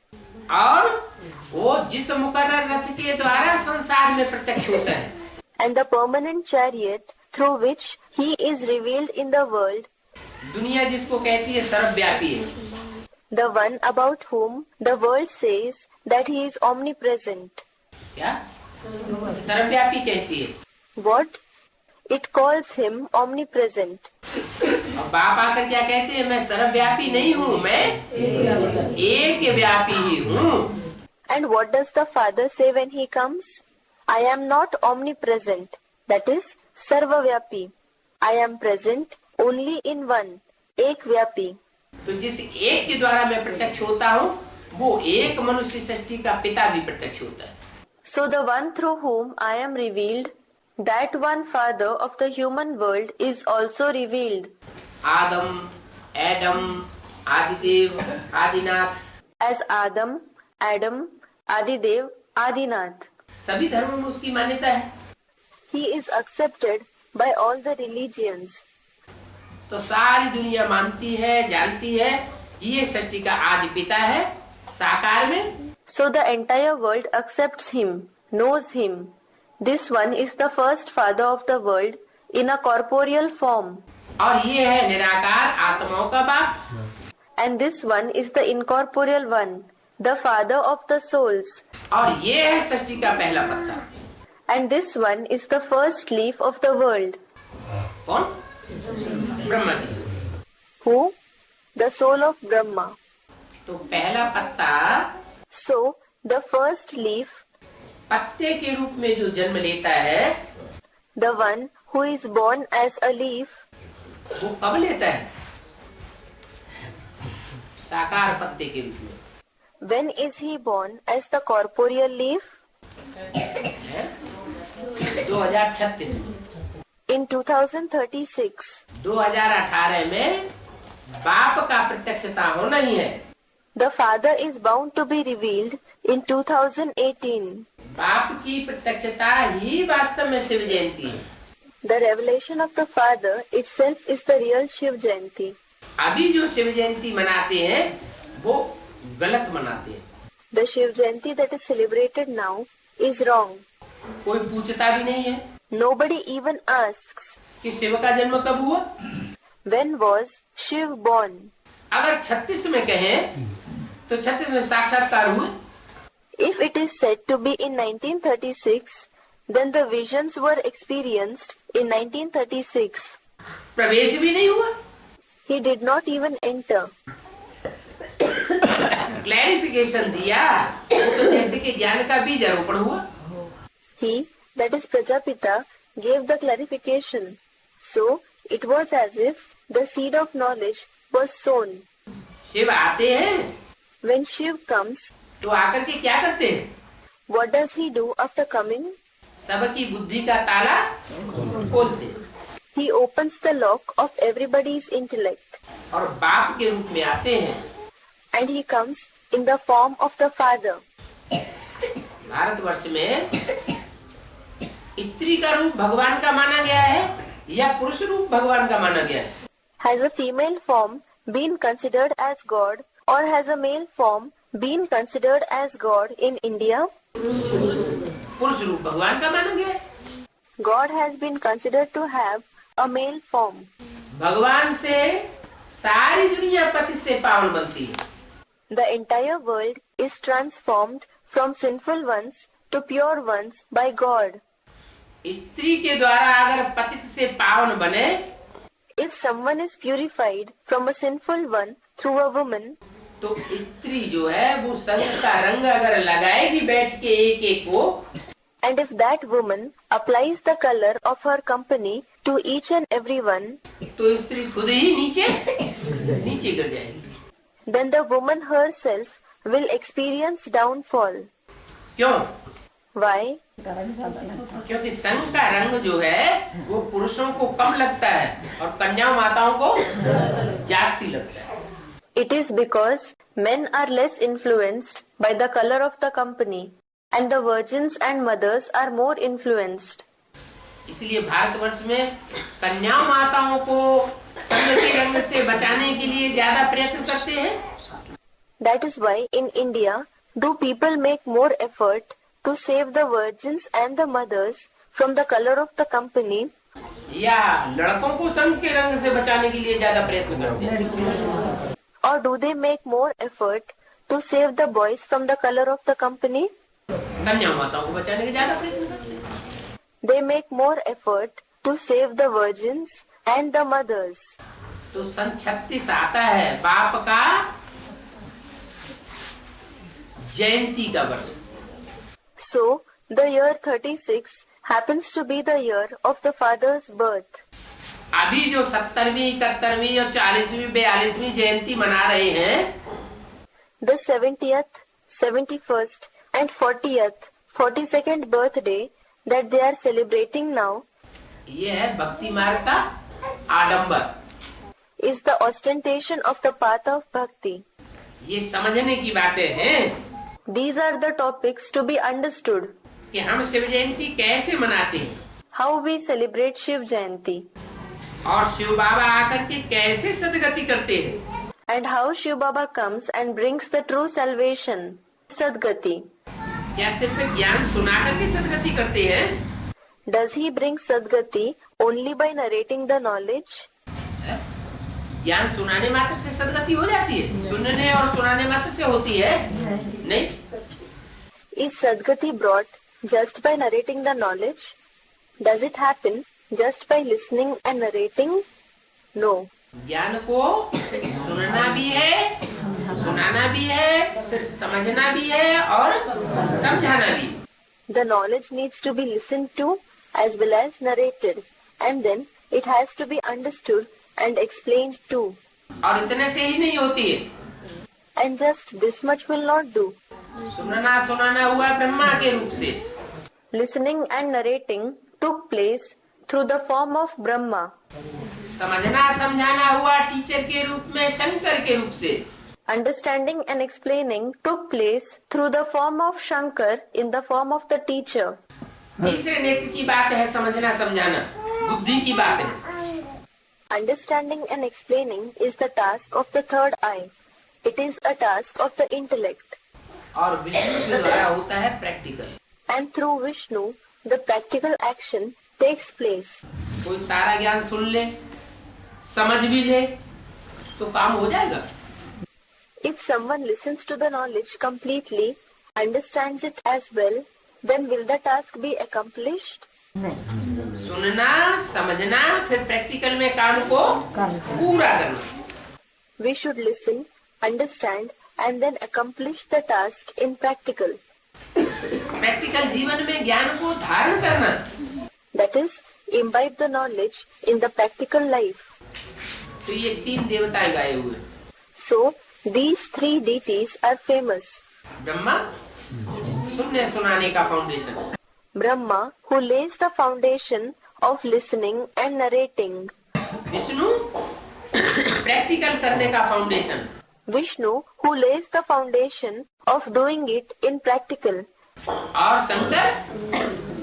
और वो जिस मुकर्रर रथ के द्वारा संसार में प्रत्यक्ष होता है, And the permanent chariot through which he is revealed in the world, दुनिया जिसको कहती है सर्वव्यापी है, the one about whom the world says that he is omnipresent. क्या सर्वव्यापी कहती है? What? It calls him omnipresent. और बाप आकर क्या कहते हैं? मैं सर्वव्यापी नहीं हूँ, मैं एक व्यापी ही हूँ। And what does the Father say when he comes? I am not omnipresent, that is, Sarvavyapi. I am present only in one, एक व्यापी. तो जिस एक के द्वारा मैं प्रत्यक्ष होता हूँ, वो एक मनुष्य सृष्टि का पिता भी प्रत्यक्ष होता है। So the one through whom I am revealed, that one Father of the human world is also revealed. आदम, Adam, Adidev, Adinath. As Adam, Adidev, Adinath. सभी धर्मों में उसकी मान्यता है। He is accepted by all the religions. तो सारी दुनिया मानती है, जानती है, ये सृष्टि का आदि पिता है साकार में। So the entire world accepts him, knows him. This one is the first Father of the world in a corporeal form. और ये है निराकार आत्माओं का बाप। And this one is the incorporeal one, the Father of the souls. और ये है सृष्टि का पहला पत्ता। And this one is the first leaf of the world. कौन? ब्रह्मा की soul. Who? The soul of Brahma. तो पहला पत्ता, So, the first leaf, पत्ते के रूप में जो जन्म लेता है, the one who is born as a leaf, वो कब लेता है? साकार पत्ते के रूप में। when is he born as the corporeal leaf? है? 2036 में, In 2036, 2018 में बाप का प्रत्यक्षता होना ही है। the Father is bound to be revealed in 2018. बाप की प्रत्यक्षता ही वास्तव में शिव जयंती है। The revelation of the Father itself is the real Shiv Jayanti. अभी जो शिव जयंती मनाते हैं वो गलत मनाते हैं। The Shiv Jayanti that is celebrated now is wrong. कोई पूछता भी नहीं है Nobody even asks, कि शिव का जन्म कब हुआ। when was Shiv born? अगर 36 में कहें तो 36 में साक्षात्कार हुए। If it is said to be in 1936, then the visions were experienced in 1936. प्रवेश भी नहीं हुआ। He did not even enter. Clarification दिया तो जैसे कि ज्ञान का बीज आरोपण हुआ। He, that is Prajapita, gave the clarification. So, it was as if the seed of knowledge was sown. Shiv आते हैं When Shiv comes, तो आकर के क्या करते हैं? what does he do after coming? सबकी बुद्धि का ताला खोलते हैं He opens the lock of everybody's intellect, और बाप के रूप में आते हैं। and he comes in the form of the Father. Bharatvarsh में स्त्री का रूप भगवान का माना गया है या पुरुष रूप भगवान का माना गया है? Has a female form been considered as God, or has a male form been considered as God in India? पुरुष रूप भगवान का माना गया है। God has been considered to have a male form. भगवान से सारी दुनिया पति से पावन बनती है। The entire world is transformed from sinful ones to pure ones by God. स्त्री के द्वारा अगर पतित से पावन बने If someone is purified from a sinful one through a woman, तो स्त्री जो है वो संग का रंग अगर लगाएगी बैठ के एक एक को, and if that woman applies the color of her company to each and every one, तो स्त्री खुद ही नीचे नीचे गिर जाएगी। then the woman herself will experience downfall. क्यों? Why? क्योंकि संग का रंग जो है वो पुरुषों को कम लगता है और कन्या माताओं को जास्ती लगता है। It is because men are less influenced by the color of the company, and the virgins and mothers are more influenced. इसलिए भारतवर्ष में कन्या माताओं को संग के रंग से बचाने के लिए ज्यादा प्रयत्न करते हैं। That is why in India do people make more effort to save the virgins and the mothers from the color of the company, या लड़कों को संग के रंग से बचाने के लिए ज्यादा प्रयत्न करते हैं? or do they make more effort to save the boys from the color of the company? कन्या माताओं को बचाने के ज्यादा प्रयत्न करते हैं। They make more effort to save the virgins and the mothers. तो सन 36 आता है बाप का जयंती का वर्ष। So, the year 36 happens to be the year of the Father's birth. अभी जो 70वीं 71वीं और 40वीं 42वीं जयंती मना रहे हैं, The 70th, 71st and 40th, 42nd birthday that they are celebrating now ये है भक्ति मार्ग का आडंबर। is the ostentation of the path of bhakti. ये समझने की बातें हैं These are the topics to be understood. कि हम शिव जयंती कैसे मनाते हैं How we celebrate Shiv Jayanti और शिव बाबा आकर के कैसे सदगति करते हैं। and how Shiv Baba comes and brings the true salvation, Sadgati. क्या सिर्फ ज्ञान सुना करके सदगति करते हैं? Does he bring Sadgati only by narrating the knowledge? ज्ञान सुनाने मात्र से सदगति हो जाती है? सुनने और सुनाने मात्र से होती है? नहीं। Is Sadgati brought just by narrating the knowledge? Does it happen just by listening and narrating? No. ज्ञान को सुनना भी है, सुनाना भी है, फिर समझना भी है और समझाना भी। The knowledge needs to be listened to as well as narrated, and then it has to be understood and explained too. और इतने से ही नहीं होती है। And just this much will not do. सुनना सुनाना हुआ ब्रह्मा के रूप से, listening and narrating took place through the form of Brahma. समझना समझाना हुआ टीचर के रूप में, शंकर के रूप से। Understanding and explaining took place through the form of Shankar in the form of the teacher. तीसरे नेत्र की बात है समझना समझाना, बुद्धि की बात है। Understanding and explaining is the task of the third eye. It is a task of the intellect. और विष्णु के द्वारा होता है practical. And through Vishnu, the practical action takes place. कोई सारा ज्ञान सुन ले, समझ भी ले, तो काम हो जाएगा। If someone listens to the knowledge completely, understands it as well, then will the task be accomplished? सुनना समझना, फिर प्रैक्टिकल में काम को पूरा करना। We should listen, understand, and then accomplish the task in practical. Practical जीवन में ज्ञान को धारण करना। That is, imbibe the knowledge in the practical life. तो ये 3 देवताएं गाए हुए। So, these 3 deities are famous. Brahma सुनने सुनाने का foundation, Brahma, who lays the foundation of listening and narrating. Vishnu practical करने का foundation, Vishnu, who lays the foundation of doing it in practical. और शंकर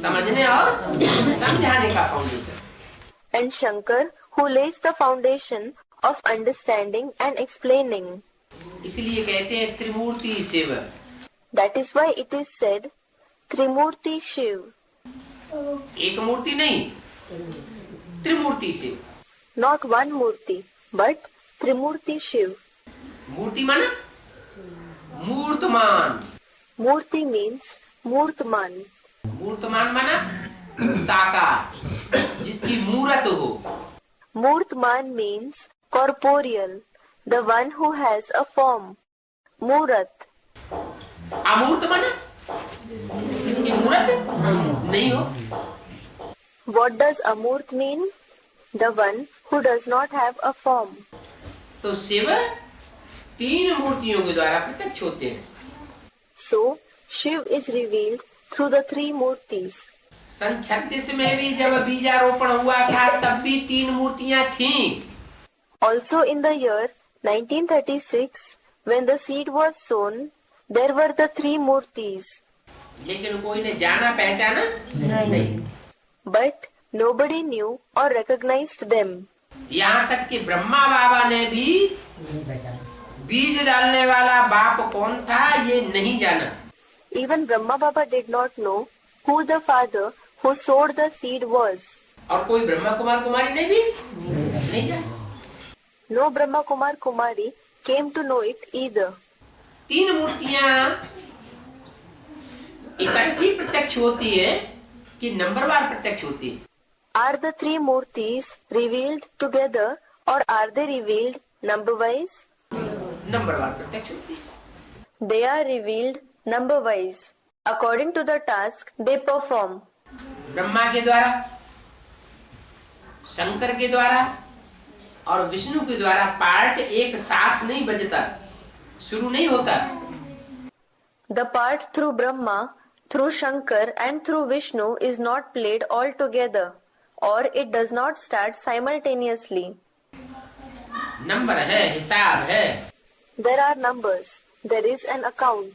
समझने और समझाने का foundation. And Shankar, who lays the foundation of understanding and explaining. इसलिए कहते हैं त्रिमूर्ति Shiv. That is why it is said, Trimurti Shiv. एक मूर्ति नहीं, त्रिमूर्ति Shiv. Not one Murti, but Trimurti Shiv. मूर्ति माना मूर्तमान, Murti means Murtman. मूर्तमान माना साकार, जिसकी मूरत हो। Murtman means corporeal, the one who has a form. Murat. अमूर्त माना जिसकी मूरत नहीं हो। What does Amurt mean? The one who does not have a form. तो शिव 3 मूर्तियों के द्वारा प्रत्यक्ष होते हैं। So, Shiv is revealed through the 3 Murtis. सन 36 में भी जब बीजारोपण हुआ था तब भी 3 मूर्तियां थीं। Also in the year 1936, when the seed was sown, there were the 3 Murtis. लेकिन कोई ने जाना पहचाना नहीं। But nobody knew or recognized them. यहाँ तक कि ब्रह्मा बाबा ने भी बीज डालने वाला बाप कौन था ये नहीं जाना। Even Brahma Baba did not know who the father who sowed the seed was. और कोई ब्रह्मा कुमार कुमारी ने भी नहीं जाना। No Brahma Kumar Kumari came to know it either. 3 मूर्तियां इकट्ठी प्रत्यक्ष होती है कि नंबरवार प्रत्यक्ष होती है। Are the 3 Murtis revealed together or are they revealed number-wise? नंबरवार प्रत्यक्ष होती है। They are revealed number-wise, according to the task they perform. Brahma के द्वारा, शंकर के द्वारा और विष्णु के द्वारा पार्ट एक साथ नहीं बजता, शुरू नहीं होता। The part through Brahma, through Shankar and through Vishnu is not played all together, or it does not start simultaneously. Number है, हिसाब है। There are numbers. There is an account.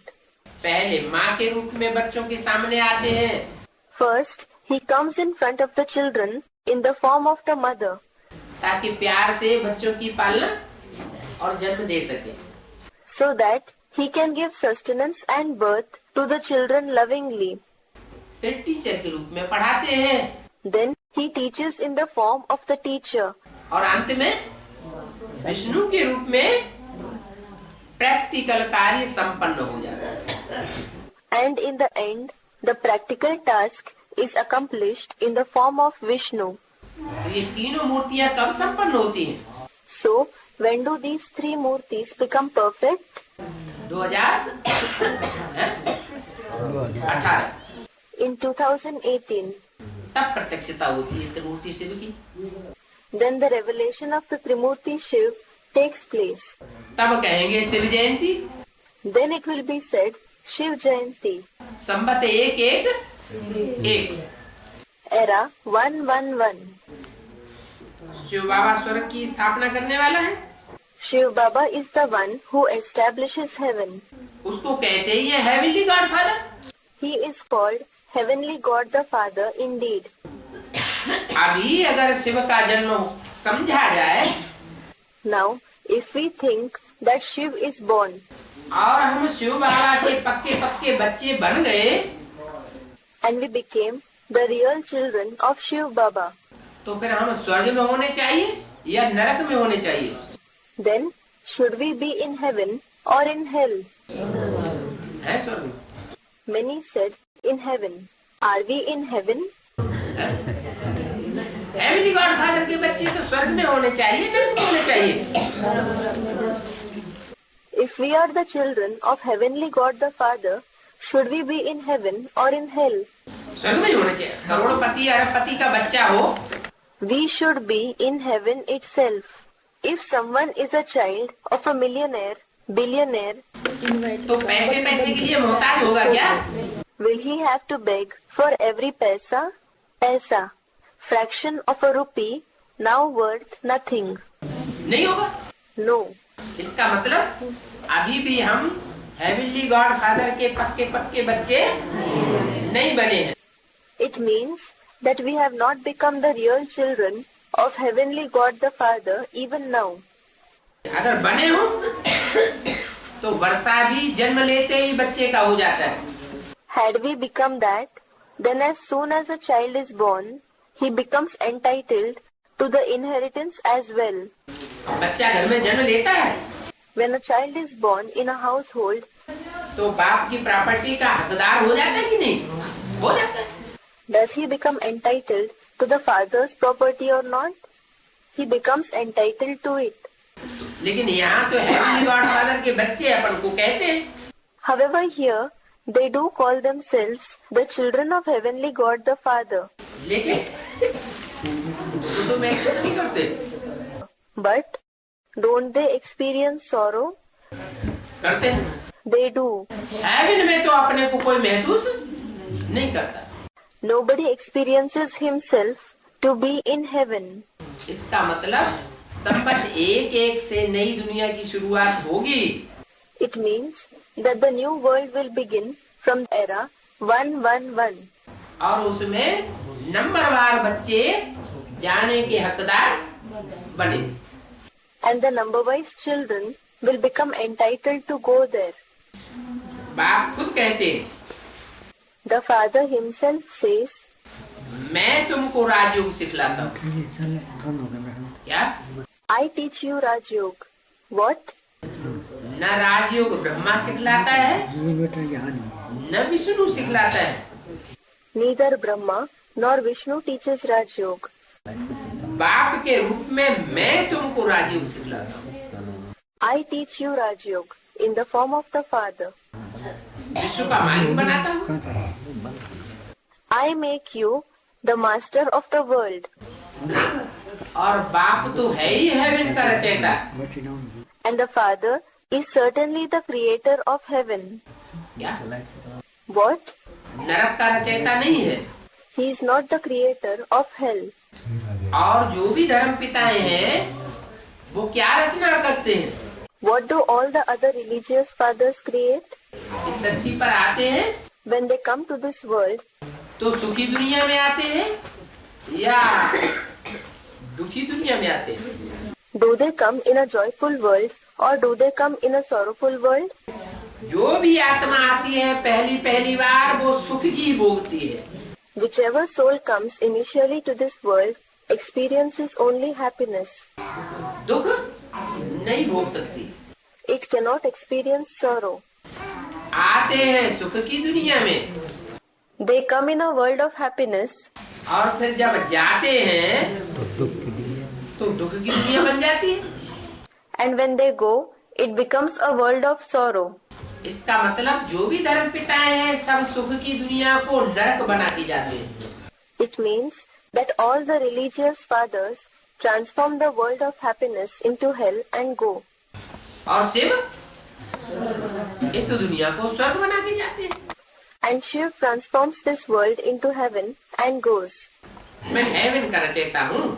पहले माँ के रूप में बच्चों के सामने आते हैं। First, he comes in front of the children in the form of the mother, ताकि प्यार से बच्चों की पालना और जन्म दे सके। so that he can give sustenance and birth to the children lovingly. फिर टीचर के रूप में पढ़ाते हैं। Then he teaches in the form of the teacher. और अंत में विष्णु के रूप में प्रैक्टिकल कार्य संपन्न हो जाता है। And in the end, the practical task is accomplished in the form of Vishnu. तो ये तीनों मूर्तियां कब संपन्न होती हैं? So, when do these 3 Murtis become perfect? 2018 In 2018. तब प्रत्यक्षता होती है त्रिमूर्ति शिव की। Then the revelation of the Trimurti Shiv takes place. तब कहेंगे Shiv Jayanti. Then it will be said Shiv Jayanti. संबत 1-1 एक। Era 111. शिव बाबा स्वर्ग की स्थापना करने वाला है। Shiv Baba is the one who establishes heaven. उसको कहते ही है heavenly God father. He is called Heavenly God the Father indeed. अभी अगर शिव का जन्म समझा जाए Now, if we think that Shiv is born और हम शिव बाबा के पक्के पक्के बच्चे बन गए and we became the real children of Shiv Baba, तो फिर हम स्वर्ग में होने चाहिए या नरक में होने चाहिए? then should we be in heaven or in hell? है स्वर्ग में? Many said in heaven. Are we in heaven? Heavenly God father के बच्चे तो स्वर्ग में होने चाहिए, नरक में होने चाहिए? If we are the children of Heavenly God the Father, should we be in heaven or in hell? स्वर्ग में ही होने चाहिए। करोड़पति अरबपति का बच्चा हो We should be in heaven itself. If someone is a child of a millionaire, billionaire, तो पैसे पैसे के लिए मोहताज होगा क्या? will he have to beg for every paisa, fraction of a rupee, now worth nothing? नहीं होगा। No. इसका मतलब अभी भी हम हेवनली गॉड फादर के पक्के पक्के बच्चे नहीं बने हैं। It means that we have not become the real children of Heavenly God the Father even now. अगर बने हो तो वर्षा भी जन्म लेते ही बच्चे का हो जाता है। Had we become that, then as soon as a child is born, he becomes entitled to the inheritance as well. बच्चा घर में जन्म लेता है When a child is born in a household, तो बाप की प्रॉपर्टी का हकदार हो जाता है कि नहीं? हो जाता है। does he become entitled to the father's property or not? He becomes entitled to it. लेकिन यहाँ तो हेवनली गॉड फादर के बच्चे अपन को कहते हैं। However, here they do call themselves the children of Heavenly God the Father. लेकिन तो महसूस नहीं करते। But don't they experience sorrow? करते हैं। They do. हेवन में तो अपने को कोई महसूस नहीं करता। Nobody experiences himself to be in heaven. इसका मतलब संबत एक एक से नई दुनिया की शुरुआत होगी। It means that the new world will begin from era 111. और उसमें नंबरवार बच्चे जाने के हकदार बने। And the number-wise children will become entitled to go there. बाप खुद कहते हैं, The Father himself says, मैं तुमको राजयोग सिखलाता हूँ। क्या? I teach you Raj Yoga. What? न राजयोग ब्रह्मा सिखलाता है न विष्णु सिखलाता है। Neither Brahma nor Vishnu teaches Raj Yoga. बाप के रूप में मैं तुमको राजयोग सिखलाता हूँ। I teach you Raj Yoga in the form of the Father. विश्व का मालिक बनाता हूँ। I make you the master of the world. और बाप तो है ही हेवन का रचयिता। And the Father is certainly the creator of heaven. क्या? What? नरक का रचयिता नहीं है। He is not the creator of hell. और जो भी धर्म पिताएं हैं वो क्या रचना करते हैं? What do all the other religious fathers create? इस धरती पर आते हैं When they come to this world, तो सुखी दुनिया में आते हैं या दुखी दुनिया में आते हैं? do they come in a joyful world or do they come in a sorrowful world? जो भी आत्मा आती है पहली बार वो सुख की भोगती है। Whichever soul comes initially to this world experiences only happiness. दुख नहीं भोग सकती। It cannot experience sorrow. आते हैं सुख की दुनिया में They come in a world of happiness, और फिर जब जाते हैं तो दुख की दुनिया बन जाती है। and when they go, it becomes a world of sorrow. इसका मतलब जो भी धर्म पिताएं हैं सब सुख की दुनिया को नरक बना के जाते हैं। It means that all the religious fathers transform the world of happiness into hell and go. और शिव इस दुनिया को स्वर्ग बना के जाते हैं। and Shiv transforms this world into heaven and goes. मैं हेवन का रचयिता हूँ,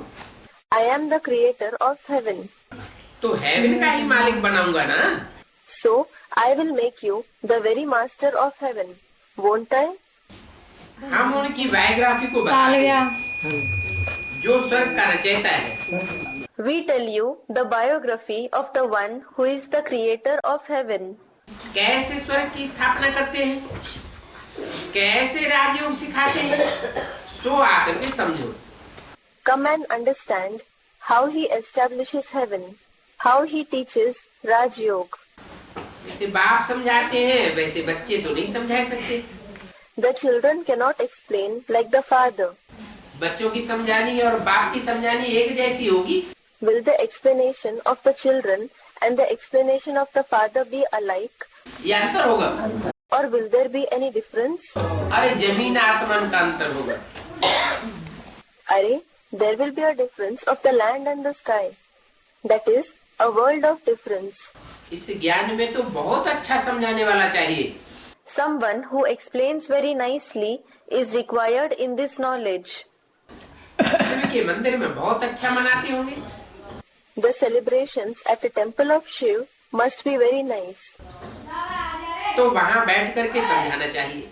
I am the creator of heaven. तो हेवन का ही मालिक बनाऊंगा ना। So I will make you the very master of heaven, won't I? हम उनकी बायोग्राफी को बताते हैं, जो स्वर्ग का रचयिता है। We tell you the biography of the one who is the creator of heaven. कैसे स्वर्ग की स्थापना करते हैं, कैसे राजयोग सिखाते हैं, सो आकर के समझो। Come and understand how he establishes heaven, how he teaches Raj Yoga. जैसे बाप समझाते हैं वैसे बच्चे तो नहीं समझा सकते। The children cannot explain like the father. बच्चों की समझानी और बाप की समझानी एक जैसी होगी? Will the explanation of the children and the explanation of the father be alike? या अंतर होगा? Or will there be any difference? अरे जमीन आसमान का अंतर होगा। Arey, there will be a difference of the land and the sky. That is a world of difference. इस ज्ञान में तो बहुत अच्छा समझाने वाला चाहिए। Someone who explains very nicely is required in this knowledge. Shiv के मंदिर में बहुत अच्छा मनाते होंगे। The celebrations at the temple of Shiv must be very nice. तो वहाँ बैठ करके समझाना चाहिए।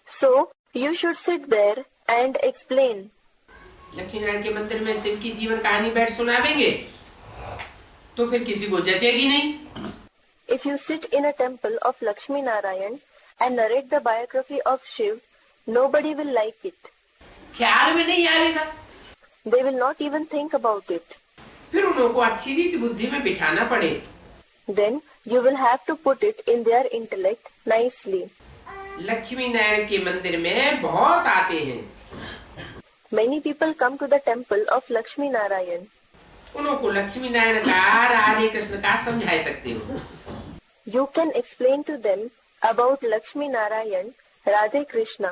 So you should sit there and explain. Lakshmi Narayan के मंदिर में शिव की जीवन कहानी बैठ सुनावेंगे तो फिर किसी को जचेगी नहीं। If you sit in a temple of Lakshmi Narayan and narrate the biography of Shiv, nobody will like it. ख्याल में नहीं आएगा। They will not even think about it. फिर उनको अच्छी रीति बुद्धि में बिठाना पड़े। Then you will have to put it in their intellect nicely. Lakshmi Narayan के मंदिर में बहुत आते हैं। Many people come to the temple of Lakshmi Narayan. उनको लक्ष्मी नारायण का राधे कृष्ण का समझा सकते हो। You can explain to them about Lakshmi Narayan, Radhe Krishna.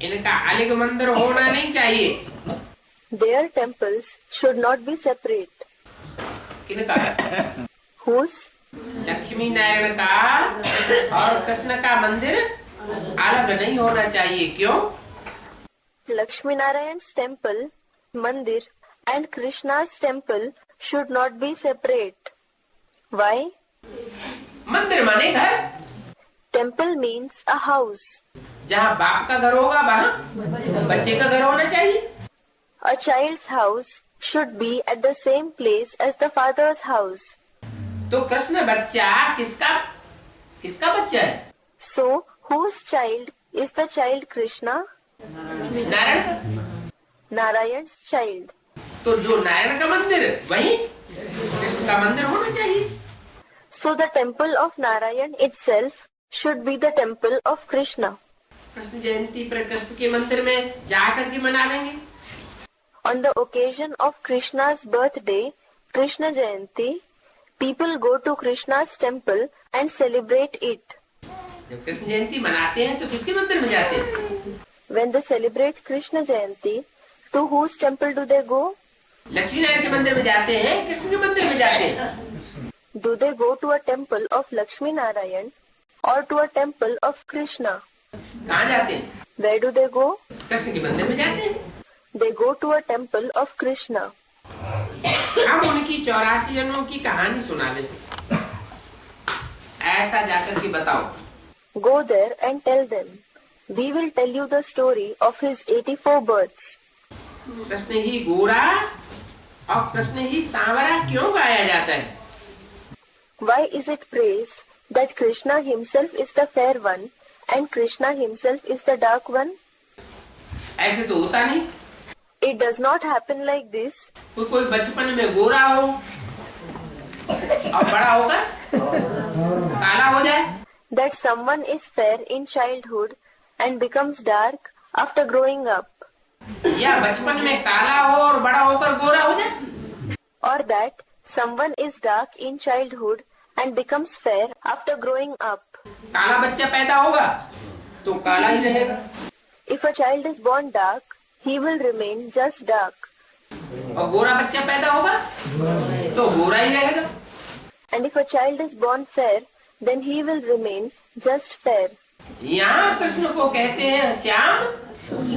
इनका अलग मंदिर होना नहीं चाहिए। Their temples should not be separate. किनका? Whose? लक्ष्मी नारायण का और कृष्ण का मंदिर अलग नहीं होना चाहिए। क्यों? Lakshmi Narayan's temple, Mandir, and Krishna's temple should not be separate. Why? मंदिर माने घर। Temple means a house. जहाँ बाप का घर होगा वहाँ बच्चे का घर होना चाहिए। A child's house should be at the same place as the father's house. तो कृष्ण बच्चा किसका बच्चा है? So, whose child is the child Krishna? Narayan का। Narayan's child. तो जो नारायण का मंदिर वही कृष्ण का मंदिर होना चाहिए। So the temple of Narayan itself should be the temple of Krishna. Krishna जयंती पर कृष्ण के मंदिर में जाकर के मनावेंगे। On the occasion of Krishna's birthday, Krishna Jayanti, people go to Krishna's temple and celebrate it. जब कृष्ण जयंती मनाते हैं तो किसके मंदिर में जाते हैं? When they celebrate Krishna Jayanti, to whose temple do they go? Lakshmi Narayan के मंदिर में जाते हैं, कृष्ण के मंदिर में जाते हैं। Do they go to a temple of Lakshmi Narayan or to a temple of Krishna? कहाँ जाते हैं? Where do they go? Krishna के मंदिर में जाते हैं। They go to a temple of Krishna. हम उनकी 84 जन्मों की कहानी सुना दें। ऐसा जाकर के बताओ। Go there and tell them. We will tell you the story of his 84 births. Krishna ही गोरा और कृष्ण ही सांवरा क्यों गाया जाता है? Why is it praised that Krishna himself is the fair one and Krishna himself is the dark one? ऐसे तो होता नहीं। It does not happen like this. कोई बचपन में गोरा हो और बड़ा होकर काला हो जाए। That someone is fair in childhood and becomes dark after growing up. या बचपन में काला हो और बड़ा होकर गोरा हो जाए। Or that someone is dark in childhood and becomes fair after growing up. काला बच्चा पैदा होगा तो काला ही रहेगा। If a child is born dark, he will remain just dark. और गोरा बच्चा पैदा होगा तो गोरा ही रहेगा। And if a child is born fair, then he will remain just fair. यहाँ कृष्ण को कहते हैं श्याम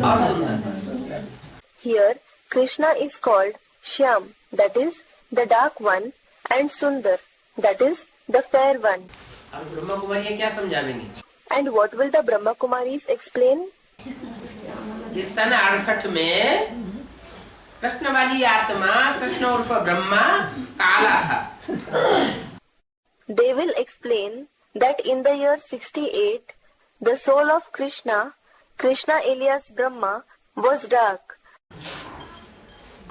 और सुंदर। Here, Krishna is called Shyam, that is, the dark one, and Sundar, that is, the fair one. अब ब्रह्मा कुमारी क्या समझावेंगी? And what will the Brahma Kumaris explain? इस सन 68 में कृष्ण वाली आत्मा, कृष्ण उर्फ ब्रह्मा, काला था। They will explain that in the year 68, the soul of Krishna, Krishna alias Brahma, was dark.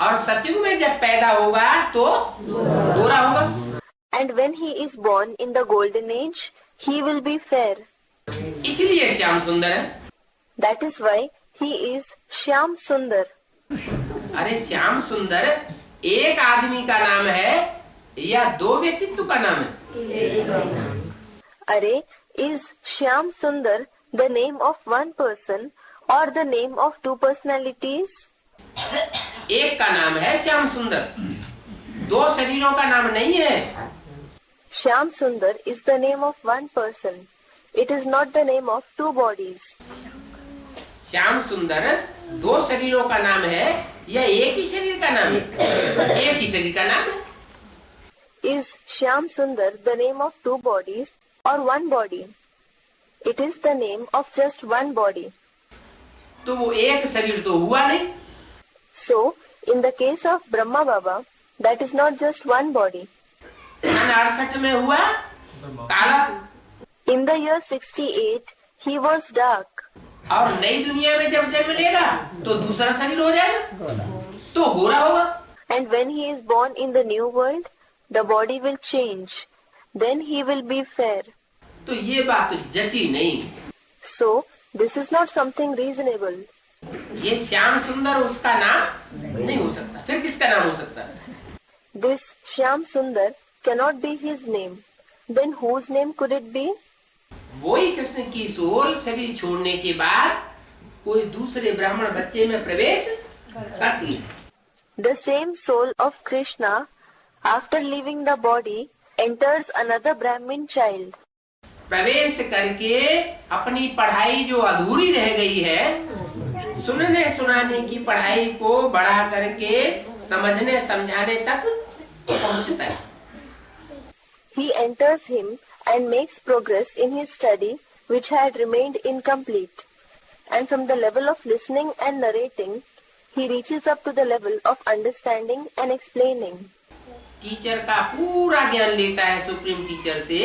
और सतयुग में जब पैदा होगा तो गोरा होगा। And when he is born in the golden age, he will be fair. इसीलिए श्याम सुंदर है। That is why he is Shyam Sundar. अरे श्याम सुंदर एक आदमी का नाम है या दो व्यक्तित्व का नाम है? Are, is Shyam Sundar the name of one person or the name of two personalities? एक का नाम है श्याम सुंदर, दो शरीरों का नाम नहीं है। Shyam Sundar is the name of one person. It is not the name of two bodies. Shyam सुंदर दो शरीरों का नाम है या एक ही शरीर का नाम है? एक ही शरीर का नाम है। Is Shyam Sundar the name of two bodies or one body? It is the name of just one body. तो वो एक शरीर तो हुआ नहीं। So, in the case of Brahma Baba, that is not just one body. सन 68 में हुआ काला, In the year 68, he was dark. और नई दुनिया में जब जन्म लेगा तो दूसरा शरीर हो जाएगा, तो गोरा होगा। And when he is born in the new world, the body will change. Then he will be fair. तो ये बात तो जची नहीं। So, this is not something reasonable. ये श्याम सुंदर उसका नाम नहीं हो सकता, फिर किसका नाम हो सकता है? This Shyam Sundar cannot be his name. Then whose name could it be? वही कृष्ण की सोल शरीर छोड़ने के बाद कोई दूसरे ब्राह्मण बच्चे में प्रवेश करती है। The same soul of Krishna, after leaving the body, enters another Brahmin child. प्रवेश करके अपनी पढ़ाई जो अधूरी रह गई है, सुनने सुनाने की पढ़ाई को बढ़ा करके समझने समझाने तक पहुंचता है। He enters him and makes progress in his study which had remained incomplete. And from the level of listening and narrating, he reaches up to the level of understanding and explaining. Teacher का पूरा ज्ञान लेता है supreme teacher से।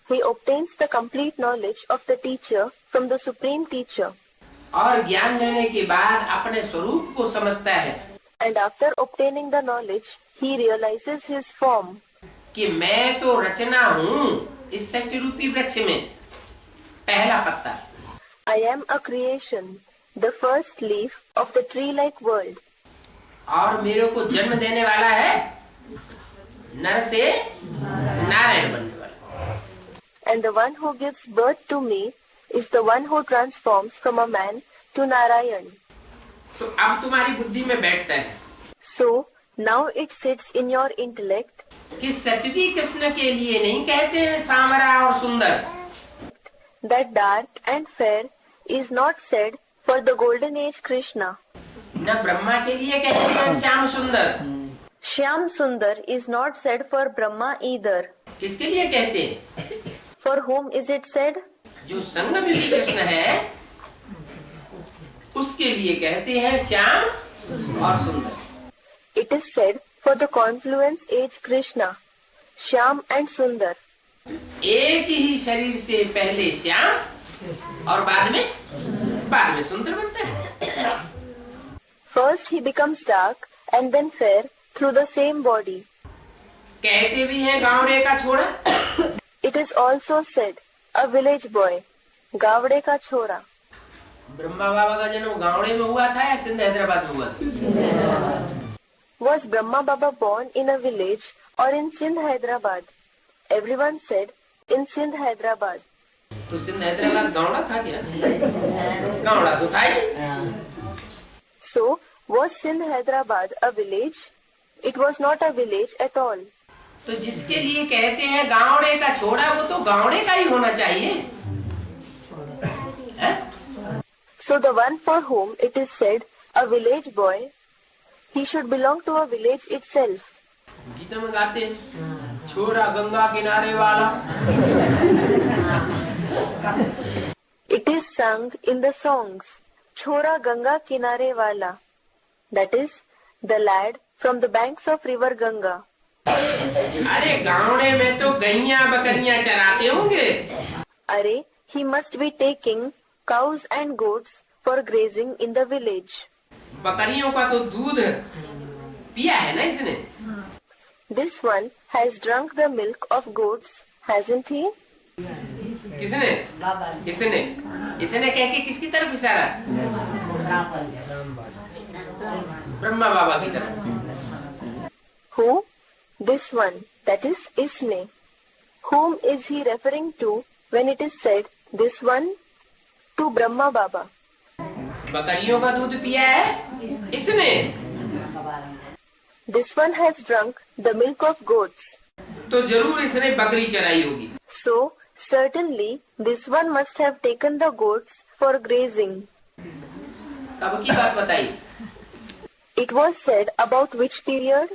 He obtains the complete knowledge of the teacher from the supreme teacher. और ज्ञान लेने के बाद अपने स्वरूप को समझता है। And after obtaining the knowledge, he realizes his form. कि मैं तो रचना हूँ इस षष्ठी रूपी वृक्ष में, पहला पत्ता। I am a creation, the first leaf of the tree-like world. और मेरे को जन्म देने वाला है नर से नारायण बनने वाला। And the one who gives birth to me is the one who transforms from a man to Narayan. तो अब तुम्हारी बुद्धि में बैठता है So, now it sits in your intellect कि सत्युगी कृष्ण के लिए नहीं कहते हैं सांवरा और सुंदर। that dark and fair is not said for the golden age Krishna. न ब्रह्मा के लिए कहते हैं श्याम सुंदर। Shyam Sundar is not said for Brahma either. किसके लिए कहते हैं? For whom is it said? जो संगम युगी कृष्ण है उसके लिए कहते हैं श्याम और सुंदर। It is said for the confluence age Krishna, Shyam and Sundar. एक ही शरीर से पहले श्याम और बाद में सुंदर बनता है। First he becomes dark and then fair through the same body. कहते भी हैं गाँव का छोड़ा। It is also said, a village boy, Gawde का छोरा. ब्रह्मा बाबा का जन्म गावड़े में हुआ था या सिंध हैदराबाद में हुआ था? Was Brahma Baba born in a village or in Sindh, Hyderabad? Everyone said, in Sindh, Hyderabad. तो सिंध हैदराबाद गावड़ा था क्या? गावड़ा तो था ही। So, was Sindh, Hyderabad a village? It was not a village at all. तो जिसके लिए कहते हैं गावड़े का छोड़ा वो तो गावड़े का ही होना चाहिए। So the one for whom it is said, a village boy, he should belong to a village itself. Gita में गाते हैं, छोरा गंगा किनारे वाला. It is sung in the songs, Chhora Ganga Kinare Wala. That is, the lad from the banks of river Ganga. अरे गाँवड़े में तो गैया बकरियां चराते होंगे. Are, he must be taking cows and goats for grazing in the village. बकरियों का तो दूध पिया है ना इसने. This one has drunk the milk of goats, hasn't he? किसने? किसने? इसने कह के किसकी तरफ इशारा? ब्रह्मा बाबा की तरफ. Who? This one, that is Isne. Whom is he referring to when it is said, this one? To Brahma Baba. बकरियों का दूध पिया है इसने. This one has drunk the milk of goats. तो जरूर इसने बकरी चराई होगी. So, certainly, this one must have taken the goats for grazing. कब की बात बताई? It was said about which period?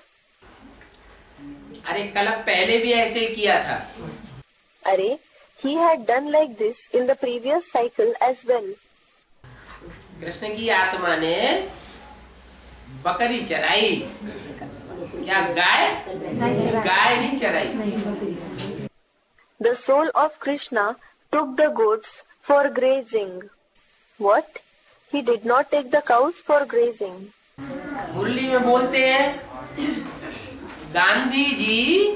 अरे कल पहले भी ऐसे ही किया था. Are, he had done like this in the previous cycle as well. Krishna की आत्मा ने बकरी चराई. क्या गाय? गाय नहीं चराई. The soul of Krishna took the goats for grazing. What? He did not take the cows for grazing. मुरली में बोलते हैं, गांधी जी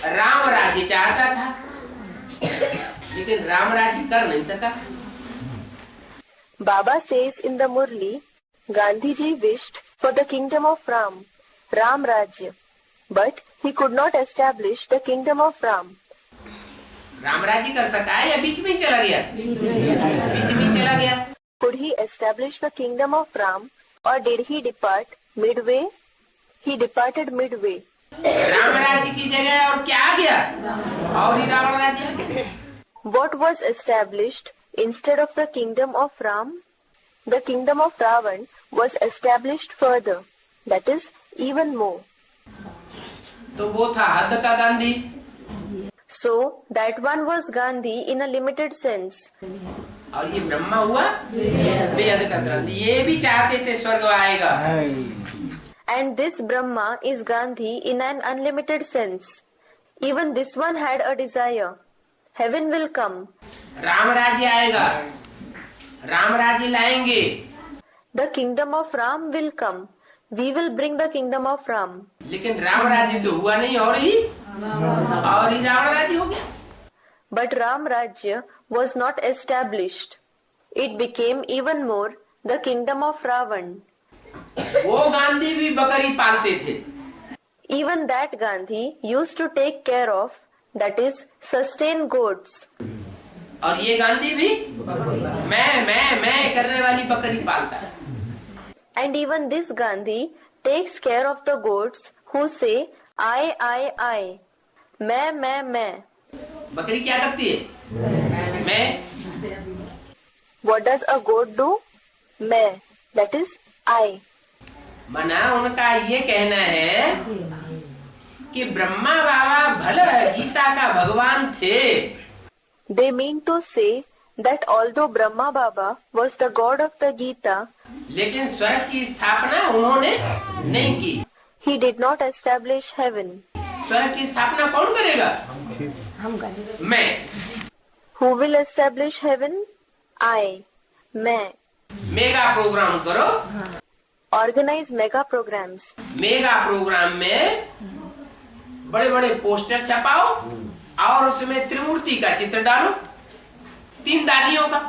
राम राज्य चाहता था, लेकिन राम राज्य कर नहीं सका. Baba says in the Murli, Gandhiji wished for the kingdom of Ram, Ram Rajya, but he could not establish the kingdom of Ram. Ram राज्य कर सका है या बीच में ही चला गया? बीच में ही चला गया. Could he establish the kingdom of Ram, or did he depart midway? He departed midway. Ram राज्य की जगह और क्या आ गया? और ही रावण राज्य आ गया. What was established instead of the kingdom of Ram? The kingdom of Ravan was established further, that is, even more. तो वो था हद का Gandhi. So, that one was Gandhi in a limited sense. और ये ब्रह्मा हुआ बेहद का गांधी. ये भी चाहते थे स्वर्ग आएगा. And this Brahma is Gandhi in an unlimited sense. Even this one had a desire. Heaven will come. Ram राज्य आएगा, राम राज्य लाएंगे. The kingdom of Ram will come. We will bring the kingdom of Ram. लेकिन राम राज्य तो हुआ नहीं, और ही रावण राज्य हो गया. But Ram Rajya was not established. It became even more the kingdom of Ravan. वो गांधी भी बकरी पालते थे. Even that Gandhi used to take care of, that is, sustain goats. और ये गांधी भी मैं करने वाली बकरी पालता है. And even this Gandhi takes care of the goats who say, I. मैं. बकरी क्या करती है? मैं. What does a goat do? मैं, that is, I. मना उनका ये कहना है कि ब्रह्मा बाबा भले गीता का भगवान थे. They mean to say that although Brahma Baba was the god of the Gita, लेकिन स्वर्ग की स्थापना उन्होंने नहीं की. he did not establish heaven. स्वर्ग की स्थापना कौन करेगा? मैं. Who will establish heaven? I. मैं. मेगा प्रोग्राम करो. Organize mega programs. Mega program में बड़े बड़े पोस्टर छपाओ और उसमें त्रिमूर्ति का चित्र डालो, 3 दादियों का.